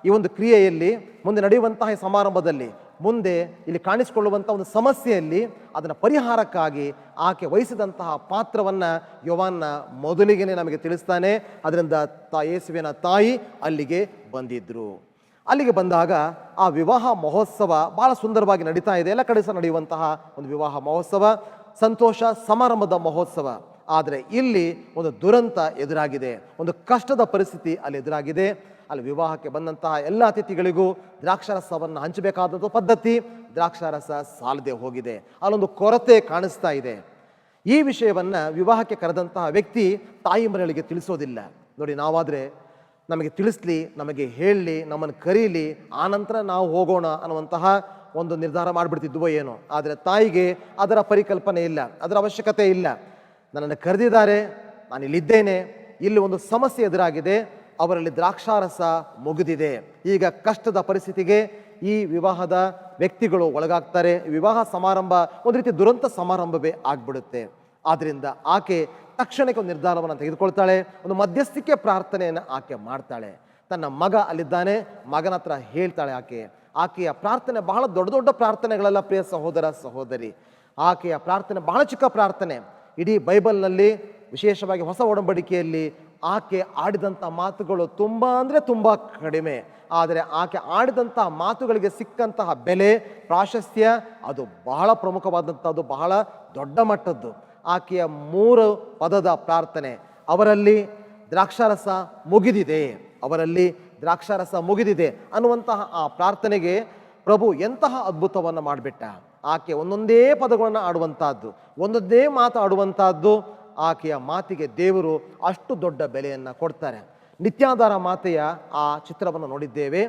Speaker 1: ಈ ಒಂದು ಕ್ರಿಯೆಯಲ್ಲಿ, ಮುಂದೆ ನಡೆಯುವಂತಹ ಈ ಸಮಾರಂಭದಲ್ಲಿ, ಮುಂದೆ ಇಲ್ಲಿ ಕಾಣಿಸಿಕೊಳ್ಳುವಂಥ ಒಂದು ಸಮಸ್ಯೆಯಲ್ಲಿ ಅದನ್ನು ಪರಿಹಾರಕ್ಕಾಗಿ ಆಕೆ ವಹಿಸಿದಂತಹ ಪಾತ್ರವನ್ನು ಯೋಹಾನ ಮೊದಲಿಗೆ ನಮಗೆ ತಿಳಿಸ್ತಾನೆ. ಅದರಿಂದ ಯೇಸುವಿನ ತಾಯಿ ಅಲ್ಲಿಗೆ ಬಂದಿದ್ರು. ಅಲ್ಲಿಗೆ ಬಂದಾಗ ಆ ವಿವಾಹ ಮಹೋತ್ಸವ ಬಹಳ ಸುಂದರವಾಗಿ ನಡೀತಾ ಇದೆ. ಎಲ್ಲ ಕಡೆ ಸಹ ನಡೆಯುವಂತಹ ಒಂದು ವಿವಾಹ ಮಹೋತ್ಸವ, ಸಂತೋಷ ಸಮಾರಂಭದ ಮಹೋತ್ಸವ. ಆದರೆ ಇಲ್ಲಿ ಒಂದು ದುರಂತ ಎದುರಾಗಿದೆ, ಒಂದು ಕಷ್ಟದ ಪರಿಸ್ಥಿತಿ ಅಲ್ಲಿ ಎದುರಾಗಿದೆ. ಅಲ್ಲಿ ವಿವಾಹಕ್ಕೆ ಬಂದಂತಹ ಎಲ್ಲ ಅತಿಥಿಗಳಿಗೂ ದ್ರಾಕ್ಷಾರಸವನ್ನು ಹಂಚಬೇಕಾದಂಥ ಪದ್ಧತಿ, ದ್ರಾಕ್ಷಾರಸ ಸಾಲದೆ ಹೋಗಿದೆ. ಅಲ್ಲೊಂದು ಕೊರತೆ ಕಾಣಿಸ್ತಾ ಇದೆ. ಈ ವಿಷಯವನ್ನು ವಿವಾಹಕ್ಕೆ ಕರೆದಂತಹ ವ್ಯಕ್ತಿ ತಾಯಿ ಮನೆಗಳಿಗೆ ತಿಳಿಸೋದಿಲ್ಲ. ನೋಡಿ, ನಾವಾದರೆ ನಮಗೆ ತಿಳಿಸ್ಲಿ, ನಮಗೆ ಹೇಳಲಿ, ನಮ್ಮನ್ನು ಕರೀಲಿ, ಆನಂತರ ನಾವು ಹೋಗೋಣ ಅನ್ನುವಂತಹ ಒಂದು ನಿರ್ಧಾರ ಮಾಡಿಬಿಡ್ತಿದ್ವೋ ಏನೋ. ಆದರೆ ತಾಯಿಗೆ ಅದರ ಪರಿಕಲ್ಪನೆ ಇಲ್ಲ, ಅದರ ಅವಶ್ಯಕತೆ ಇಲ್ಲ. ನನ್ನನ್ನು ಕರೆದಿದ್ದಾರೆ, ನಾನು ಇಲ್ಲಿದ್ದೇನೆ, ಇಲ್ಲಿ ಒಂದು ಸಮಸ್ಯೆ ಎದುರಾಗಿದೆ, ಅವರಲ್ಲಿ ದ್ರಾಕ್ಷಾರಸ ಮುಗಿದಿದೆ, ಈಗ ಕಷ್ಟದ ಪರಿಸ್ಥಿತಿಗೆ ಈ ವಿವಾಹದ ವ್ಯಕ್ತಿಗಳು ಒಳಗಾಗ್ತಾರೆ. ವಿವಾಹ ಸಮಾರಂಭ ಒಂದು ರೀತಿ ದುರಂತ ಸಮಾರಂಭವೇ ಆಗ್ಬಿಡುತ್ತೆ. ಆದ್ದರಿಂದ ಆಕೆ ತಕ್ಷಣಕ್ಕೆ ಒಂದು ನಿರ್ಧಾರವನ್ನು ತೆಗೆದುಕೊಳ್ತಾಳೆ. ಒಂದು ಮಧ್ಯಸ್ಥಿಕೆ ಪ್ರಾರ್ಥನೆಯನ್ನು ಆಕೆ ಮಾಡ್ತಾಳೆ. ತನ್ನ ಮಗ ಅಲ್ಲಿದ್ದಾನೆ, ಮಗನ ಹತ್ರ ಹೇಳ್ತಾಳೆ. ಆಕೆಯ ಪ್ರಾರ್ಥನೆ ಬಹಳ ದೊಡ್ಡ ದೊಡ್ಡ ಪ್ರಾರ್ಥನೆಗಳೆಲ್ಲ, ಪ್ರಿಯ ಸಹೋದರ ಸಹೋದರಿ. ಆಕೆಯ ಪ್ರಾರ್ಥನೆ ಬಹಳ ಚಿಕ್ಕ ಪ್ರಾರ್ಥನೆ. ಇಡೀ ಬೈಬಲ್ನಲ್ಲಿ, ವಿಶೇಷವಾಗಿ ಹೊಸ ಒಡಂಬಡಿಕೆಯಲ್ಲಿ ಆಕೆ ಆಡಿದಂಥ ಮಾತುಗಳು ತುಂಬ ಅಂದರೆ ತುಂಬ ಕಡಿಮೆ. ಆದರೆ ಆಕೆ ಆಡಿದಂಥ ಮಾತುಗಳಿಗೆ ಸಿಕ್ಕಂತಹ ಬೆಲೆ, ಪ್ರಾಶಸ್ತ್ಯ ಅದು ಬಹಳ ಪ್ರಮುಖವಾದಂಥದ್ದು, ಬಹಳ ದೊಡ್ಡ ಮಟ್ಟದ್ದು. ಆಕೆಯ 3 ಪದದ ಪ್ರಾರ್ಥನೆ, ಅವರಲ್ಲಿ ದ್ರಾಕ್ಷಾರಸ ಮುಗಿದಿದೆ, ಅವರಲ್ಲಿ ದ್ರಾಕ್ಷಾರಸ ಮುಗಿದಿದೆ ಅನ್ನುವಂತಹ ಆ ಪ್ರಾರ್ಥನೆಗೆ ಪ್ರಭು ಎಂತಹ ಅದ್ಭುತವನ್ನು ಮಾಡಿಬಿಟ್ಟ. ಆಕೆ ಒಂದೊಂದೇ ಪದಗಳನ್ನು ಆಡುವಂತಹದ್ದು, ಒಂದೊಂದೇ ಮಾತು ಆಡುವಂತಹದ್ದು. ಆಕೆಯ ಮಾತಿಗೆ ದೇವರು ಅಷ್ಟು ದೊಡ್ಡ ಬೆಲೆಯನ್ನು ಕೊಡ್ತಾರೆ. ನಿತ್ಯಾಧಾರ ಮಾತೆಯ ಆ ಚಿತ್ರವನ್ನು ನೋಡಿದ್ದೇವೆ.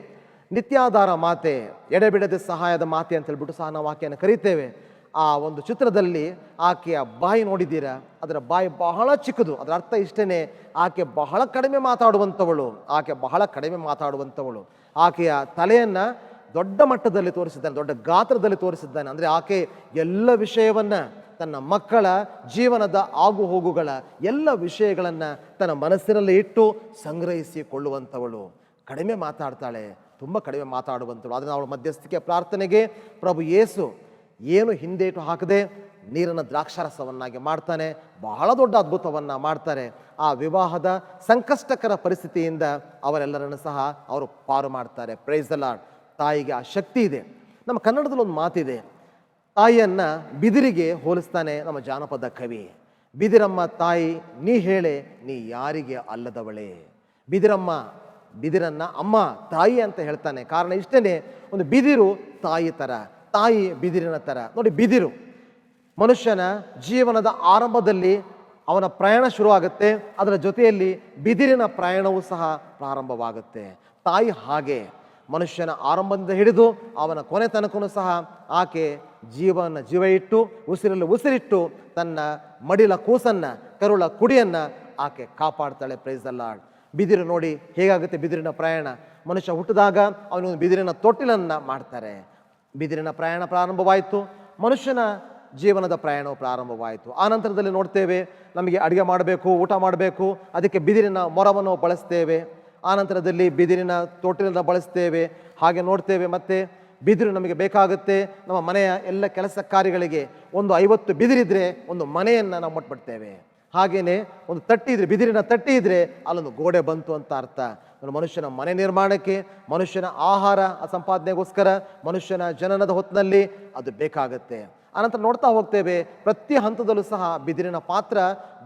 Speaker 1: ನಿತ್ಯಾಧಾರ ಮಾತೆ, ಎಡೆಬಿಡದೆ ಸಹಾಯದ ಮಾತೆ ಅಂತ ಹೇಳ್ಬಿಟ್ಟು ಸಹ ನಾವು ಆಕೆಯನ್ನು ಕರೀತೇವೆ. ಆ ಒಂದು ಚಿತ್ರದಲ್ಲಿ ಆಕೆಯ ಬಾಯಿ ನೋಡಿದ್ದೀರಾ? ಅದರ ಬಾಯಿ ಬಹಳ ಚಿಕ್ಕದು. ಅದರ ಅರ್ಥ ಇಷ್ಟೇ, ಆಕೆ ಬಹಳ ಕಡಿಮೆ ಮಾತಾಡುವಂಥವಳು, ಆಕೆ ಬಹಳ ಕಡಿಮೆ ಮಾತಾಡುವಂಥವಳು. ಆಕೆಯ ತಲೆಯನ್ನು ದೊಡ್ಡ ಮಟ್ಟದಲ್ಲಿ ತೋರಿಸಿದ್ದಾನೆ, ದೊಡ್ಡ ಗಾತ್ರದಲ್ಲಿ ತೋರಿಸಿದ್ದಾನೆ. ಅಂದರೆ ಆಕೆ ಎಲ್ಲ ವಿಷಯವನ್ನು, ತನ್ನ ಮಕ್ಕಳ ಜೀವನದ ಆಗು ಹೋಗುಗಳ ಎಲ್ಲ ವಿಷಯಗಳನ್ನು ತನ್ನ ಮನಸ್ಸಿನಲ್ಲಿ ಇಟ್ಟು ಸಂಗ್ರಹಿಸಿಕೊಳ್ಳುವಂಥವಳು. ಕಡಿಮೆ ಮಾತಾಡ್ತಾಳೆ, ತುಂಬ ಕಡಿಮೆ ಮಾತಾಡುವಂಥವಳು. ಆದರೆ ಅವಳ ಮಧ್ಯಸ್ಥಿಕೆ ಪ್ರಾರ್ಥನೆಗೆ ಪ್ರಭು ಯೇಸು ಏನು ಹಿಂದೇಟು ಹಾಕದೆ ನೀರನ್ನು ದ್ರಾಕ್ಷಾರಸವನ್ನಾಗಿ ಮಾಡ್ತಾನೆ. ಬಹಳ ದೊಡ್ಡ ಅದ್ಭುತವನ್ನು ಮಾಡ್ತಾರೆ. ಆ ವಿವಾಹದ ಸಂಕಷ್ಟಕರ ಪರಿಸ್ಥಿತಿಯಿಂದ ಅವರೆಲ್ಲರನ್ನು ಸಹ ಅವರು ಪಾರು ಮಾಡ್ತಾರೆ. Price the lord. ತಾಯಿಗೆ ಆ ಶಕ್ತಿ ಇದೆ. ನಮ್ಮ ಕನ್ನಡದಲ್ಲಿ ಒಂದು ಮಾತಿದೆ, ತಾಯಿಯನ್ನು ಬಿದಿರಿಗೆ ಹೋಲಿಸ್ತಾನೆ ನಮ್ಮ ಜಾನಪದ ಕವಿ. ಬಿದಿರಮ್ಮ ತಾಯಿ ನೀ ಹೇಳೆ ನೀ ಯಾರಿಗೆ ಅಲ್ಲದವಳೆ. ಬಿದಿರನ್ನ ಅಮ್ಮ ತಾಯಿ ಅಂತ ಹೇಳ್ತಾನೆ. ಕಾರಣ ಇಷ್ಟೇ, ಒಂದು ಬಿದಿರು ತಾಯಿ ಥರ, ತಾಯಿ ಬಿದಿರಿನ ಥರ. ನೋಡಿ, ಬಿದಿರು ಮನುಷ್ಯನ ಜೀವನದ ಆರಂಭದಲ್ಲಿ ಅವನ ಪ್ರಯಾಣ ಶುರುವಾಗುತ್ತೆ, ಅದರ ಜೊತೆಯಲ್ಲಿ ಬಿದಿರಿನ ಪ್ರಯಾಣವೂ ಸಹ ಪ್ರಾರಂಭವಾಗುತ್ತೆ. ತಾಯಿ ಹಾಗೆ ಮನುಷ್ಯನ ಆರಂಭದಿಂದ ಹಿಡಿದು ಅವನ ಕೊನೆ ತನಕನೂ ಸಹ ಆಕೆ ಜೀವ ಇಟ್ಟು, ಉಸಿರಲ್ಲಿ ಉಸಿರಿಟ್ಟು ತನ್ನ ಮಡಿಲ ಕೂಸನ್ನು, ಕರುಳ ಕುಡಿಯನ್ನು ಆಕೆ ಕಾಪಾಡ್ತಾಳೆ. Price the lord. ಬಿದಿರು ನೋಡಿ ಹೇಗಾಗುತ್ತೆ ಬಿದಿರಿನ ಪ್ರಯಾಣ. ಮನುಷ್ಯ ಹುಟ್ಟಿದಾಗ ಅವನೊಂದು ಬಿದಿರಿನ ತೊಟ್ಟಿಲನ್ನು ಮಾಡ್ತಾರೆ. ಬಿದಿರಿನ ಪ್ರಯಾಣ ಪ್ರಾರಂಭವಾಯಿತು. ಮನುಷ್ಯನ ಜೀವನದ ಪ್ರಯಾಣವು ಪ್ರಾರಂಭವಾಯಿತು. ಆ ನಂತರದಲ್ಲಿ ನೋಡ್ತೇವೆ, ನಮಗೆ ಅಡುಗೆ ಮಾಡಬೇಕು, ಊಟ ಮಾಡಬೇಕು, ಅದಕ್ಕೆ ಬಿದಿರಿನ ಮೊರವನ್ನು ಬಳಸ್ತೇವೆ. ಆ ನಂತರದಲ್ಲಿ ಬಿದಿರಿನ ತೊಟ್ಟಿಲನ್ನು ಬಳಸ್ತೇವೆ. ಹಾಗೆ ನೋಡ್ತೇವೆ, ಮತ್ತೆ ಬಿದಿರು ನಮಗೆ ಬೇಕಾಗುತ್ತೆ. ನಮ್ಮ ಮನೆಯ ಎಲ್ಲ ಕೆಲಸ ಕಾರ್ಯಗಳಿಗೆ ಒಂದು 50 ಬಿದಿರಿದ್ರೆ ಒಂದು ಮನೆಯನ್ನು ನಾವು ಮುಟ್ಬಿಡ್ತೇವೆ. ಹಾಗೆಯೇ ಒಂದು ತಟ್ಟಿ ಇದ್ರೆ, ಬಿದಿರಿನ ತಟ್ಟಿ ಇದ್ರೆ ಅಲ್ಲೊಂದು ಗೋಡೆ ಬಂತು ಅಂತ ಅರ್ಥ. ಮನುಷ್ಯನ ಮನೆ ನಿರ್ಮಾಣಕ್ಕೆ, ಮನುಷ್ಯನ ಆಹಾರ ಸಂಪಾದನೆಗೋಸ್ಕರ, ಮನುಷ್ಯನ ಜನನದ ಹೊತ್ತಿನಲ್ಲಿ ಅದು ಬೇಕಾಗುತ್ತೆ. ಆನಂತರ ನೋಡ್ತಾ ಹೋಗ್ತೇವೆ, ಪ್ರತಿ ಹಂತದಲ್ಲೂ ಸಹ ಬಿದಿರಿನ ಪಾತ್ರ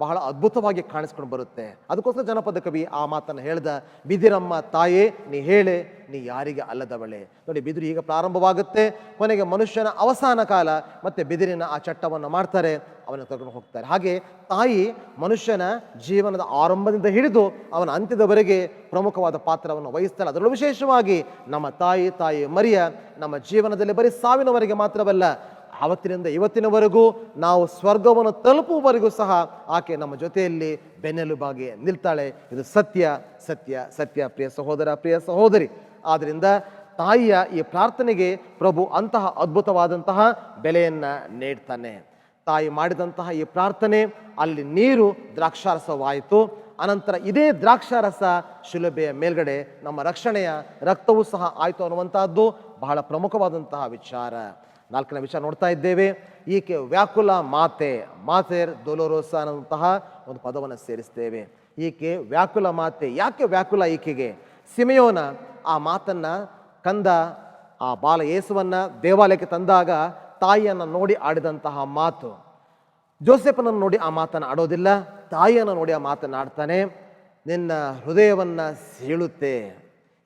Speaker 1: ಬಹಳ ಅದ್ಭುತವಾಗಿ ಕಾಣಿಸ್ಕೊಂಡು ಬರುತ್ತೆ. ಅದಕ್ಕೋಸ್ಕರ ಜನಪದ ಕವಿ ಆ ಮಾತನ್ನು ಹೇಳ್ದ, ಬಿದಿರಮ್ಮ ತಾಯೇ ನೀ ಹೇಳೆ, ನೀ ಯಾರಿಗೆ ಅಲ್ಲದವಳೆ. ನೋಡಿ, ಬಿದಿರು ಈಗ ಪ್ರಾರಂಭವಾಗುತ್ತೆ, ಕೊನೆಗೆ ಮನುಷ್ಯನ ಅವಸಾನ ಕಾಲ, ಮತ್ತೆ ಬಿದಿರಿನ ಆ ಚಟ್ಟವನ್ನು ಮಾಡ್ತಾರೆ, ಅವನ ತಗೊಂಡು ಹೋಗ್ತಾರೆ. ಹಾಗೆ ತಾಯಿ ಮನುಷ್ಯನ ಜೀವನದ ಆರಂಭದಿಂದ ಹಿಡಿದು ಅವನ ಅಂತ್ಯದವರೆಗೆ ಪ್ರಮುಖವಾದ ಪಾತ್ರವನ್ನು ವಹಿಸ್ತಾಳೆ. ಅದರಲ್ಲೂ ವಿಶೇಷವಾಗಿ ನಮ್ಮ ತಾಯಿ ಮರಿಯ ನಮ್ಮ ಜೀವನದಲ್ಲಿ ಬರೀ ಸಾವಿನವರೆಗೆ ಮಾತ್ರವಲ್ಲ, ಆವತ್ತಿನಿಂದ ಇವತ್ತಿನವರೆಗೂ ನಾವು ಸ್ವರ್ಗವನ್ನು ತಲುಪುವವರೆಗೂ ಸಹ ಆಕೆ ನಮ್ಮ ಜೊತೆಯಲ್ಲಿ ಬೆನ್ನೆಲುಬಾಗಿ ನಿಲ್ತಾಳೆ. ಇದು ಸತ್ಯ ಸತ್ಯ ಸತ್ಯ, ಪ್ರಿಯ ಸಹೋದರ, ಪ್ರಿಯ ಸಹೋದರಿ. ಆದ್ದರಿಂದ ತಾಯಿಯ ಈ ಪ್ರಾರ್ಥನೆಗೆ ಪ್ರಭು ಅಂತಹ ಅದ್ಭುತವಾದಂತಹ ಬೆಲೆಯನ್ನು ನೀಡ್ತಾನೆ. ತಾಯಿ ಮಾಡಿದಂತಹ ಈ ಪ್ರಾರ್ಥನೆ, ಅಲ್ಲಿ ನೀರು ದ್ರಾಕ್ಷಾರಸವಾಯಿತು. ಅನಂತರ ಇದೇ ದ್ರಾಕ್ಷಾರಸ ಶಿಲುಬೆಯ ಮೇಲ್ಗಡೆ ನಮ್ಮ ರಕ್ಷಣೆಯ ರಕ್ತವೂ ಸಹ ಆಯಿತು ಅನ್ನುವಂತಹದ್ದು ಬಹಳ ಪ್ರಮುಖವಾದಂತಹ ವಿಚಾರ. 4ನೇ ವಿಚಾರ ನೋಡ್ತಾ ಇದ್ದೇವೆ. ಈಕೆ ವ್ಯಾಕುಲ ಮಾತೆ, ಮಾತೆರ್ ದೊಲೋರೋಸ ಅನ್ನುವಂತಹ ಒಂದು ಪದವನ್ನು ಸೇರಿಸ್ತೇವೆ. ಈಕೆ ವ್ಯಾಕುಲ ಮಾತೆ. ಯಾಕೆ ವ್ಯಾಕುಲ ಈಕೆಗೆ? ಸಿಮೆಯೋನ ಆ ಮಾತನ್ನ ಕಂದ, ಆ ಬಾಲ ಯೇಸುವನ್ನ ದೇವಾಲಯಕ್ಕೆ ತಂದಾಗ ತಾಯಿಯನ್ನು ನೋಡಿ ಆಡಿದಂತಹ ಮಾತು. ಜೋಸೆಫನನ್ನು ನೋಡಿ ಆ ಮಾತನ್ನು ಆಡೋದಿಲ್ಲ, ತಾಯಿಯನ್ನು ನೋಡಿ ಆ ಮಾತನ್ನು ಆಡ್ತಾನೆ. ನಿನ್ನ ಹೃದಯವನ್ನ ಸೀಳುತ್ತೆ.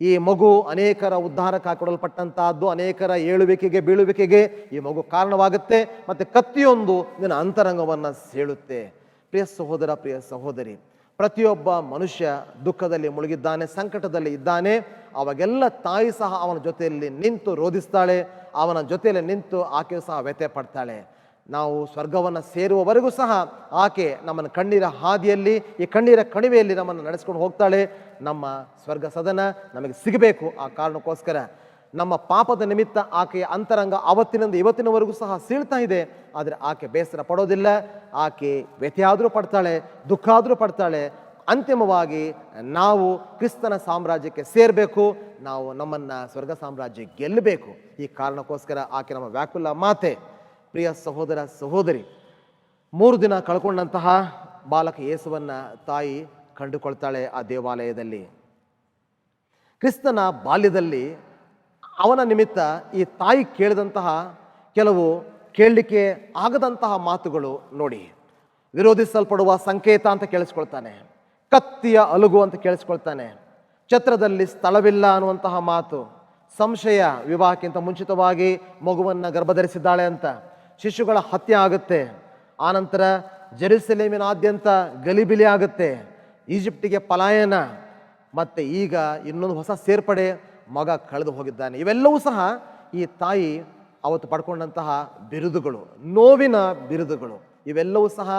Speaker 1: ಈ ಮಗು ಅನೇಕರ ಉದ್ಧಾರಕ್ಕೆ ಹಾಕೊಡಲ್ಪಟ್ಟಂತಹದ್ದು, ಅನೇಕರ ಏಳುವಿಕೆಗೆ ಬೀಳುವಿಕೆಗೆ ಈ ಮಗು ಕಾರಣವಾಗುತ್ತೆ. ಮತ್ತೆ ಕತ್ತಿಯೊಂದು ನಿನ್ನ ಅಂತರಂಗವನ್ನು ಸೀಳುತ್ತೆ. ಪ್ರಿಯ ಸಹೋದರ, ಪ್ರಿಯ ಸಹೋದರಿ, ಪ್ರತಿಯೊಬ್ಬ ಮನುಷ್ಯ ದುಃಖದಲ್ಲಿ ಮುಳುಗಿದ್ದಾನೆ, ಸಂಕಟದಲ್ಲಿ ಇದ್ದಾನೆ. ಅವಾಗೆಲ್ಲ ತಾಯಿ ಸಹ ಅವನ ಜೊತೆಯಲ್ಲಿ ನಿಂತು ರೋಧಿಸ್ತಾಳೆ, ಅವನ ಜೊತೆಯಲ್ಲಿ ನಿಂತು ಆಕೆಯು ಸಹ ವ್ಯಥೆ ಪಡ್ತಾಳೆ. ನಾವು ಸ್ವರ್ಗವನ್ನು ಸೇರುವವರೆಗೂ ಸಹ ಆಕೆ ನಮ್ಮನ್ನು ಕಣ್ಣೀರ ಹಾದಿಯಲ್ಲಿ, ಈ ಕಣ್ಣೀರ ಕಣಿವೆಯಲ್ಲಿ ನಮ್ಮನ್ನು ನಡೆಸ್ಕೊಂಡು ಹೋಗ್ತಾಳೆ. ನಮ್ಮ ಸ್ವರ್ಗ ಸದನ ನಮಗೆ ಸಿಗಬೇಕು. ಆ ಕಾರಣಕ್ಕೋಸ್ಕರ ನಮ್ಮ ಪಾಪದ ನಿಮಿತ್ತ ಆಕೆಯ ಅಂತರಂಗ ಆವತ್ತಿನಿಂದ ಇವತ್ತಿನವರೆಗೂ ಸಹ ಸೀಳ್ತಾ ಇದೆ. ಆದರೆ ಆಕೆ ಬೇಸರ ಪಡೋದಿಲ್ಲ. ಆಕೆ ವ್ಯಥೆಯಾದರೂ ಪಡ್ತಾಳೆ, ದುಃಖ ಆದರೂ ಪಡ್ತಾಳೆ. ಅಂತಿಮವಾಗಿ ನಾವು ಕ್ರಿಸ್ತನ ಸಾಮ್ರಾಜ್ಯಕ್ಕೆ ಸೇರಬೇಕು, ನಾವು ನಮ್ಮನ್ನು ಸ್ವರ್ಗ ಸಾಮ್ರಾಜ್ಯ ಗೆಲ್ಲಬೇಕು. ಈ ಕಾರಣಕ್ಕೋಸ್ಕರ ಆಕೆ ನಮ್ಮ ವ್ಯಾಕುಲ ಮಾತೆ. ಪ್ರಿಯ ಸಹೋದರ, ಸಹೋದರಿ, 3 ದಿನ ಕಳ್ಕೊಂಡಂತಹ ಬಾಲಕ ಯೇಸುವನ್ನ ತಾಯಿ ಕಂಡುಕೊಳ್ತಾಳೆ ಆ ದೇವಾಲಯದಲ್ಲಿ. ಕ್ರಿಸ್ತನ ಬಾಲ್ಯದಲ್ಲಿ ಅವನ ನಿಮಿತ್ತ ಈ ತಾಯಿ ಕೇಳಿದಂತಹ ಕೆಲವು ಕೇಳಲಿಕ್ಕೆ ಆಗದಂತಹ ಮಾತುಗಳು ನೋಡಿ. ವಿರೋಧಿಸಲ್ಪಡುವ ಸಂಕೇತ ಅಂತ ಕೇಳಿಸ್ಕೊಳ್ತಾನೆ, ಕತ್ತಿಯ ಅಲುಗು ಅಂತ ಕೇಳಿಸ್ಕೊಳ್ತಾನೆ, ಛತ್ರದಲ್ಲಿ ಸ್ಥಳವಿಲ್ಲ ಅನ್ನುವಂತಹ ಮಾತು, ಸಂಶಯ, ವಿವಾಹಕ್ಕಿಂತ ಮುಂಚಿತವಾಗಿ ಮಗುವನ್ನು ಗರ್ಭಧರಿಸಿದ್ದಾಳೆ ಅಂತ, ಶಿಶುಗಳ ಹತ್ಯೆ ಆಗುತ್ತೆ, ಆನಂತರ ಜೆರುಸಲೇಮಿನಾದ್ಯಂತ ಗಲಿಬಿಲಿ ಆಗುತ್ತೆ, ಈಜಿಪ್ಟಿಗೆ ಪಲಾಯನ, ಮತ್ತೆ ಈಗ ಇನ್ನೊಂದು ಹೊಸ ಸೇರ್ಪಡೆ, ಮಗ ಕಳೆದು ಹೋಗಿದ್ದಾನೆ. ಇವೆಲ್ಲವೂ ಸಹ ಈ ತಾಯಿ ಅವತ್ತು ಪಡ್ಕೊಂಡಂತಹ ಬಿರುದುಗಳು, ನೋವಿನ ಬಿರುದುಗಳು. ಇವೆಲ್ಲವೂ ಸಹ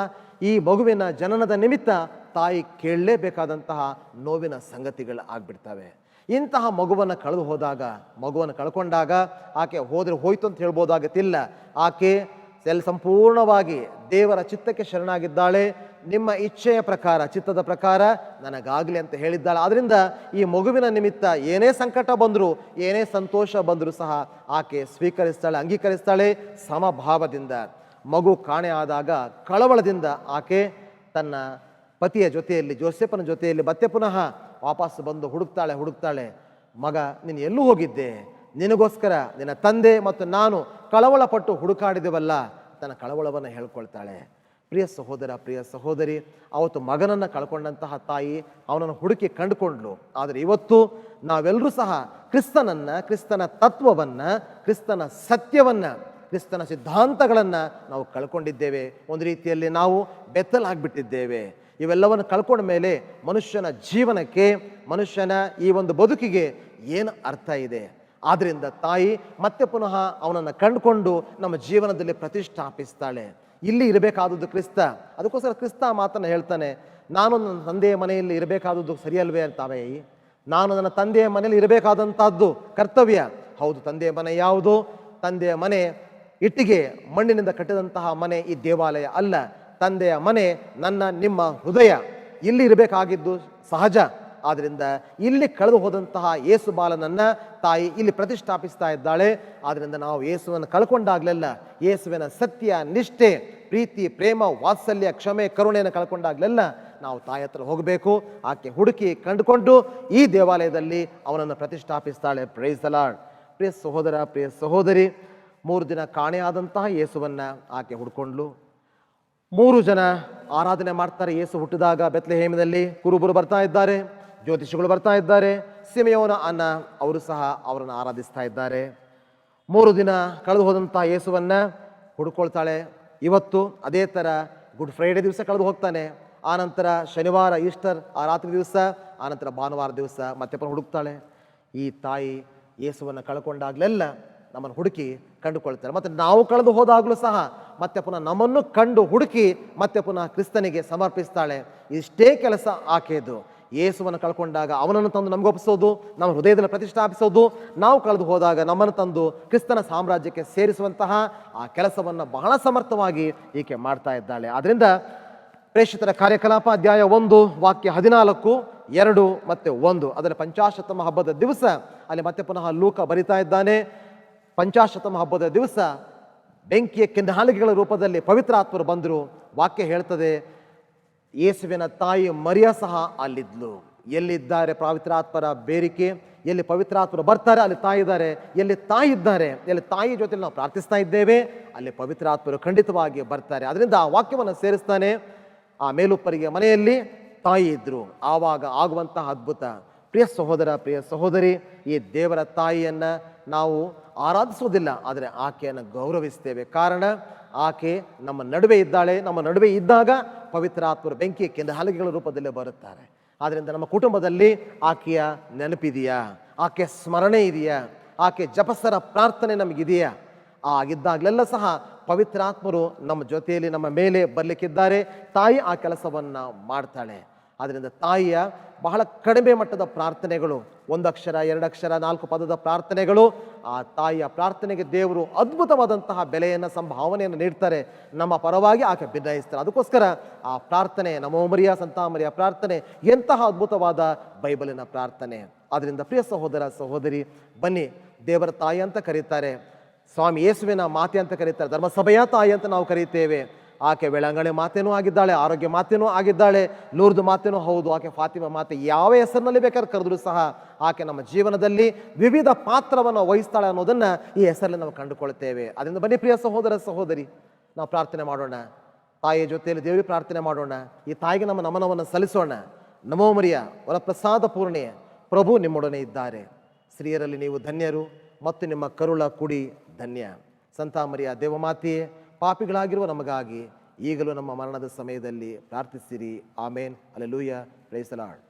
Speaker 1: ಈ ಮಗುವಿನ ಜನನದ ನಿಮಿತ್ತ ತಾಯಿ ಕೇಳಲೇಬೇಕಾದಂತಹ ನೋವಿನ ಸಂಗತಿಗಳು ಆಗ್ಬಿಡ್ತವೆ. ಇಂತಹ ಮಗುವನ್ನು ಕಳೆದು ಹೋದಾಗ, ಮಗುವನ್ನು ಕಳ್ಕೊಂಡಾಗ ಆಕೆ ಹೋದ್ರೆ ಹೋಯ್ತು ಅಂತ ಹೇಳ್ಬೋದಾಗತ್ತಿಲ್ಲ. ಆಕೆ ಸಂಪೂರ್ಣವಾಗಿ ದೇವರ ಚಿತ್ತಕ್ಕೆ ಶರಣಾಗಿದ್ದಾಳೆ. ನಿಮ್ಮ ಇಚ್ಛೆಯ ಪ್ರಕಾರ, ಚಿತ್ತದ ಪ್ರಕಾರ ನನಗಾಗಲಿ ಅಂತ ಹೇಳಿದ್ದಾಳೆ. ಆದ್ದರಿಂದ ಈ ಮಗುವಿನ ನಿಮಿತ್ತ ಏನೇ ಸಂಕಟ ಬಂದರೂ, ಏನೇ ಸಂತೋಷ ಬಂದರೂ ಸಹ ಆಕೆ ಸ್ವೀಕರಿಸ್ತಾಳೆ, ಅಂಗೀಕರಿಸ್ತಾಳೆ ಸಮಭಾವದಿಂದ. ಮಗು ಕಾಣೆ ಆದಾಗ ಕಳವಳದಿಂದ ಆಕೆ ತನ್ನ ಪತಿಯ ಜೊತೆಯಲ್ಲಿ, ಜೋಸೆಫನ ಜೊತೆಯಲ್ಲಿ ಮತ್ತೆ ಪುನಃ ವಾಪಸ್ ಬಂದು ಹುಡುಕ್ತಾಳೆ. ಮಗ, ನೀನು ಎಲ್ಲೂ ಹೋಗಿದ್ದೆ? ನಿನಗೋಸ್ಕರ ನಿನ್ನ ತಂದೆ ಮತ್ತು ನಾನು ಕಳವಳ ಪಟ್ಟು ಹುಡುಕಾಡಿದೆವಲ್ಲ. ತನ್ನ ಕಳವಳವನ್ನು ಹೇಳ್ಕೊಳ್ತಾಳೆ. ಪ್ರಿಯ ಸಹೋದರ, ಪ್ರಿಯ ಸಹೋದರಿ, ಅವತ್ತು ಮಗನನ್ನು ಕಳ್ಕೊಂಡಂತಹ ತಾಯಿ ಅವನನ್ನು ಹುಡುಕಿ ಕಂಡುಕೊಂಡ್ಲು. ಆದರೆ ಇವತ್ತು ನಾವೆಲ್ಲರೂ ಸಹ ಕ್ರಿಸ್ತನನ್ನು, ಕ್ರಿಸ್ತನ ತತ್ವವನ್ನು, ಕ್ರಿಸ್ತನ ಸತ್ಯವನ್ನು, ಕ್ರಿಸ್ತನ ಸಿದ್ಧಾಂತಗಳನ್ನು ನಾವು ಕಳ್ಕೊಂಡಿದ್ದೇವೆ. ಒಂದು ರೀತಿಯಲ್ಲಿ ನಾವು ಬೆತ್ತಲಾಗ್ಬಿಟ್ಟಿದ್ದೇವೆ. ಇವೆಲ್ಲವನ್ನು ಕಳ್ಕೊಂಡ ಮೇಲೆ ಮನುಷ್ಯನ ಜೀವನಕ್ಕೆ, ಮನುಷ್ಯನ ಈ ಒಂದು ಬದುಕಿಗೆ ಏನು ಅರ್ಥ ಇದೆ? ಆದ್ದರಿಂದ ತಾಯಿ ಮತ್ತೆ ಪುನಃ ಅವನನ್ನು ಕಂಡುಕೊಂಡು ನಮ್ಮ ಜೀವನದಲ್ಲಿ ಪ್ರತಿಷ್ಠಾಪಿಸ್ತಾಳೆ. ಇಲ್ಲಿ ಇರಬೇಕಾದದ್ದು ಕ್ರಿಸ್ತ. ಅದಕ್ಕೋಸ್ಕರ ಕ್ರಿಸ್ತ ಮಾತನ್ನು ಹೇಳ್ತಾನೆ, ನಾನು ನನ್ನ ತಂದೆಯ ಮನೆಯಲ್ಲಿ ಇರಬೇಕಾದದ್ದು ಸರಿಯಲ್ವೇ ಅಂತಾವೆ? ನಾನು ನನ್ನ ತಂದೆಯ ಮನೆಯಲ್ಲಿ ಇರಬೇಕಾದಂಥದ್ದು ಕರ್ತವ್ಯ. ಹೌದು, ತಂದೆಯ ಮನೆ ಯಾವುದು? ತಂದೆಯ ಮನೆ ಇಟ್ಟಿಗೆ ಮಣ್ಣಿನಿಂದ ಕಟ್ಟಿದಂತಹ ಮನೆ ಈ ದೇವಾಲಯ ಅಲ್ಲ. ತಂದೆಯ ಮನೆ ನನ್ನ ನಿಮ್ಮ ಹೃದಯ. ಇಲ್ಲಿ ಇರಬೇಕಾಗಿದ್ದು ಸಹಜ. ಆದ್ದರಿಂದ ಇಲ್ಲಿ ಕಳೆದು ಹೋದಂತಹ ಯೇಸು ಬಾಲನನ್ನ ತಾಯಿ ಇಲ್ಲಿ ಪ್ರತಿಷ್ಠಾಪಿಸ್ತಾ ಇದ್ದಾಳೆ. ಆದ್ದರಿಂದ ನಾವು ಯೇಸುವನ್ನು ಕಳ್ಕೊಂಡಾಗ್ಲೆಲ್ಲ, ಯೇಸುವಿನ ಸತ್ಯ, ನಿಷ್ಠೆ, ಪ್ರೀತಿ, ಪ್ರೇಮ, ವಾತ್ಸಲ್ಯ, ಕ್ಷಮೆ, ಕರುಣೆಯನ್ನು ಕಳ್ಕೊಂಡಾಗ್ಲೆಲ್ಲ ನಾವು ತಾಯಿ ಹತ್ರ ಹೋಗಬೇಕು. ಆಕೆ ಹುಡುಕಿ ಕಂಡುಕೊಂಡು ಈ ದೇವಾಲಯದಲ್ಲಿ ಅವನನ್ನು ಪ್ರತಿಷ್ಠಾಪಿಸ್ತಾಳೆ. Praise the lord. ಪ್ರಿಯ ಸಹೋದರ, ಪ್ರಿಯ ಸಹೋದರಿ, 3 ದಿನ ಕಾಣೆಯಾದಂತಹ ಯೇಸುವನ್ನ ಆಕೆ ಹುಡ್ಕೊಂಡ್ಲು. 3 ಜನ ಆರಾಧನೆ ಮಾಡ್ತಾರೆ. ಯೇಸು ಹುಟ್ಟಿದಾಗ ಬೆತ್ಲೆಹೇಮದಲ್ಲಿ ಕುರುಬರು ಬರ್ತಾ ಇದ್ದಾರೆ, ಜ್ಯೋತಿಷಿಗಳು ಬರ್ತಾ ಇದ್ದಾರೆ, ಸಿಮೆಯೋನ ಅನ್ನ ಅವರು ಸಹ ಅವರನ್ನು ಆರಾಧಿಸ್ತಾ ಇದ್ದಾರೆ. 3 ದಿನ ಕಳೆದು ಹೋದಂತಹ ಯೇಸುವನ್ನ ಹುಡ್ಕೊಳ್ತಾಳೆ. ಇವತ್ತು ಅದೇ ಥರ ಗುಡ್ ಫ್ರೈಡೆ ದಿವಸ ಕಳೆದು ಹೋಗ್ತಾನೆ. ಆನಂತರ ಶನಿವಾರ ಈಸ್ಟರ್ ಆ ರಾತ್ರಿ ದಿವಸ, ಆನಂತರ ಭಾನುವಾರ ದಿವಸ ಮತ್ತೆ ಪುನಃ ಹುಡುಕ್ತಾಳೆ. ಈ ತಾಯಿ ಯೇಸುವನ್ನು ಕಳ್ಕೊಂಡಾಗ್ಲೆಲ್ಲ ನಮ್ಮನ್ನು ಹುಡುಕಿ ಕಂಡುಕೊಳ್ತಾರೆ. ಮತ್ತು ನಾವು ಕಳೆದು ಹೋದಾಗಲೂ ಸಹ ಮತ್ತೆ ಪುನಃ ನಮ್ಮನ್ನು ಕಂಡು ಹುಡುಕಿ ಮತ್ತೆ ಪುನಃ ಕ್ರಿಸ್ತನಿಗೆ ಸಮರ್ಪಿಸ್ತಾಳೆ. ಇಷ್ಟೇ ಕೆಲಸ ಆಕೆಯದು. ಯೇಸುವನ್ನು ಕಳ್ಕೊಂಡಾಗ ಅವನನ್ನು ತಂದು ನಮಗೊಪ್ಪಿಸೋದು, ನಮ್ಮ ಹೃದಯದಲ್ಲಿ ಪ್ರತಿಷ್ಠಾಪಿಸೋದು, ನಾವು ಕಳೆದು ಹೋದಾಗ ನಮ್ಮನ್ನು ತಂದು ಕ್ರಿಸ್ತನ ಸಾಮ್ರಾಜ್ಯಕ್ಕೆ ಸೇರಿಸುವಂತಹ ಆ ಕೆಲಸವನ್ನು ಬಹಳ ಸಮರ್ಥವಾಗಿ ಈಕೆ ಮಾಡ್ತಾ ಇದ್ದಾಳೆ. ಆದ್ದರಿಂದ ಪ್ರೇಷಿತರ ಕಾರ್ಯಕಲಾಪ ಅಧ್ಯಾಯ 1 ವಾಕ್ಯ 14, 2 ಮತ್ತು 1 ಅದರ ಪಂಚಾಶತ್ತಮ ಹಬ್ಬದ ದಿವಸ ಅಲ್ಲಿ ಮತ್ತೆ ಪುನಃ ಲೂಕ ಬರಿತಾ ಇದ್ದಾನೆ. ಪಂಚಾಶತ್ತಮ ಹಬ್ಬದ ದಿವಸ ಬೆಂಕಿಯ ಕೆಂಡಾಲಿಗೆಗಳ ರೂಪದಲ್ಲಿ ಪವಿತ್ರಾತ್ಮರು ಬಂದರು. ವಾಕ್ಯ ಹೇಳ್ತದೆ, ಯೇಸುವಿನ ತಾಯಿ ಮರಿಯ ಸಹ ಅಲ್ಲಿದ್ಲು. ಎಲ್ಲಿದ್ದಾರೆ ಪವಿತ್ರಾತ್ಮರ ಬೇರಿಕೆ, ಎಲ್ಲಿ ಪವಿತ್ರಾತ್ಮರು ಬರ್ತಾರೆ ಅಲ್ಲಿ ತಾಯಿ ಇದ್ದಾರೆ. ಎಲ್ಲಿ ತಾಯಿ ಇದ್ದಾರೆ, ಎಲ್ಲಿ ತಾಯಿ ಜೊತೆ ನಾವು ಪ್ರಾರ್ಥಿಸ್ತಾ ಇದ್ದೇವೆ, ಅಲ್ಲಿ ಪವಿತ್ರಾತ್ಮರು ಖಂಡಿತವಾಗಿ ಬರ್ತಾರೆ. ಅದರಿಂದ ಆ ವಾಕ್ಯವನ್ನು ಸೇರಿಸ್ತಾನೆ. ಆ ಮೇಲುಪ್ಪರಿಗೆ ಮನೆಯಲ್ಲಿ ತಾಯಿ ಇದ್ರು, ಆವಾಗ ಆಗುವಂತಹ ಅದ್ಭುತ. ಪ್ರಿಯ ಸಹೋದರ, ಪ್ರಿಯ ಸಹೋದರಿ, ಈ ದೇವರ ತಾಯಿಯನ್ನು ನಾವು ಆರಾಧಿಸೋದಿಲ್ಲ, ಆದರೆ ಆಕೆಯನ್ನು ಗೌರವಿಸ್ತೇವೆ. ಕಾರಣ ಆಕೆ ನಮ್ಮ ನಡುವೆ ಇದ್ದಾಳೆ. ನಮ್ಮ ನಡುವೆ ಇದ್ದಾಗ ಪವಿತ್ರಾತ್ಮರು ಬೆಂಕಿ ಕೆಂಡಾಲಿಗೆಗಳ ರೂಪದಲ್ಲೇ ಬರುತ್ತಾರೆ. ಆದ್ದರಿಂದ ನಮ್ಮ ಕುಟುಂಬದಲ್ಲಿ ಆಕೆಯ ನೆನಪಿದೆಯಾ, ಆಕೆ ಸ್ಮರಣೆ ಇದೆಯಾ, ಆಕೆ ಜಪಸರ ಪ್ರಾರ್ಥನೆ ನಮಗಿದೆಯಾ? ಆಗಿದ್ದಾಗಲೆಲ್ಲ ಸಹ ಪವಿತ್ರಾತ್ಮರು ನಮ್ಮ ಜೊತೆಯಲ್ಲಿ ನಮ್ಮ ಮೇಲೆ ಬರಲಿಕ್ಕಿದ್ದಾರೆ. ತಾಯಿ ಆ ಕೆಲಸವನ್ನು ಮಾಡ್ತಾಳೆ. ಆದ್ದರಿಂದ ತಾಯಿಯ ಬಹಳ ಕಡಿಮೆ ಮಟ್ಟದ ಪ್ರಾರ್ಥನೆಗಳು, 1 ಅಕ್ಷರ 2 ಅಕ್ಷರ 4 ಪದದ ಪ್ರಾರ್ಥನೆಗಳು, ಆ ತಾಯಿಯ ಪ್ರಾರ್ಥನೆಗೆ ದೇವರು ಅದ್ಭುತವಾದಂತಹ ಬೆಲೆಯನ್ನು, ಸಂಭಾವನೆಯನ್ನು ನೀಡ್ತಾರೆ. ನಮ್ಮ ಪರವಾಗಿ ಆಕೆ ಭಿನ್ನಯಿಸ್ತಾರೆ. ಅದಕ್ಕೋಸ್ಕರ ಆ ಪ್ರಾರ್ಥನೆ, ನಮೋ ಮರಿಯ ಸಂತಾಮರಿಯ ಪ್ರಾರ್ಥನೆ ಎಂತಹ ಅದ್ಭುತವಾದ ಬೈಬಲಿನ ಪ್ರಾರ್ಥನೆ. ಆದ್ದರಿಂದ ಪ್ರಿಯ ಸಹೋದರ, ಸಹೋದರಿ, ಬನ್ನಿ, ದೇವರ ತಾಯಿ ಅಂತ ಕರೀತಾರೆ, ಸ್ವಾಮಿ ಯೇಸುವಿನ ಮಾತೆ ಅಂತ ಕರೀತಾರೆ, ಧರ್ಮಸಭೆಯ ತಾಯಿ ಅಂತ ನಾವು ಕರೀತೇವೆ. ಆಕೆ ಬೆಳಂಗಳೆ ಮಾತೇನೂ ಆಗಿದ್ದಾಳೆ, ಆರೋಗ್ಯ ಮಾತೇನೂ ಆಗಿದ್ದಾಳೆ, ಲೂರ್ದು ಮಾತೇನೂ ಹೌದು, ಆಕೆ ಫಾತಿಮಾ ಮಾತೆ. ಯಾವ ಹೆಸರಿನಲ್ಲಿ ಬೇಕಾದ್ರೆ ಕರೆದರೂ ಸಹ ಆಕೆ ನಮ್ಮ ಜೀವನದಲ್ಲಿ ವಿವಿಧ ಪಾತ್ರವನ್ನು ವಹಿಸ್ತಾಳೆ ಅನ್ನೋದನ್ನು ಈ ಹೆಸರಲ್ಲಿ ನಾವು ಕಂಡುಕೊಳ್ತೇವೆ. ಅದರಿಂದ ಬನ್ನಿ ಪ್ರಿಯ ಸಹೋದರ, ಸಹೋದರಿ, ನಾವು ಪ್ರಾರ್ಥನೆ ಮಾಡೋಣ. ತಾಯಿಯ ಜೊತೆಯಲ್ಲಿ ದೇವರಿಗೆ ಪ್ರಾರ್ಥನೆ ಮಾಡೋಣ. ಈ ತಾಯಿಗೆ ನಮ್ಮ ನಮನವನ್ನು ಸಲ್ಲಿಸೋಣ. ನಮೋ ಮರಿಯ ವರಪ್ರಸಾದ ಪೂರ್ಣೆ, ಪ್ರಭು ನಿಮ್ಮೊಡನೆ ಇದ್ದಾರೆ. ಸ್ತ್ರೀಯರಲ್ಲಿ ನೀವು ಧನ್ಯರು ಮತ್ತು ನಿಮ್ಮ ಕರುಳ ಕುಡಿ ಧನ್ಯ. ಸಂತಾಮರಿಯ ದೇವಮಾತೆಯೇ, ಪಾಪಿಗಳಾಗಿರುವ ನಮಗಾಗಿ ಈಗಲೂ ನಮ್ಮ ಮರಣದ ಸಮಯದಲ್ಲಿ ಪ್ರಾರ್ಥಿಸಿರಿ. ಆಮೇನ್. ಹಲ್ಲೆಲೂಯಾ. Price the lord.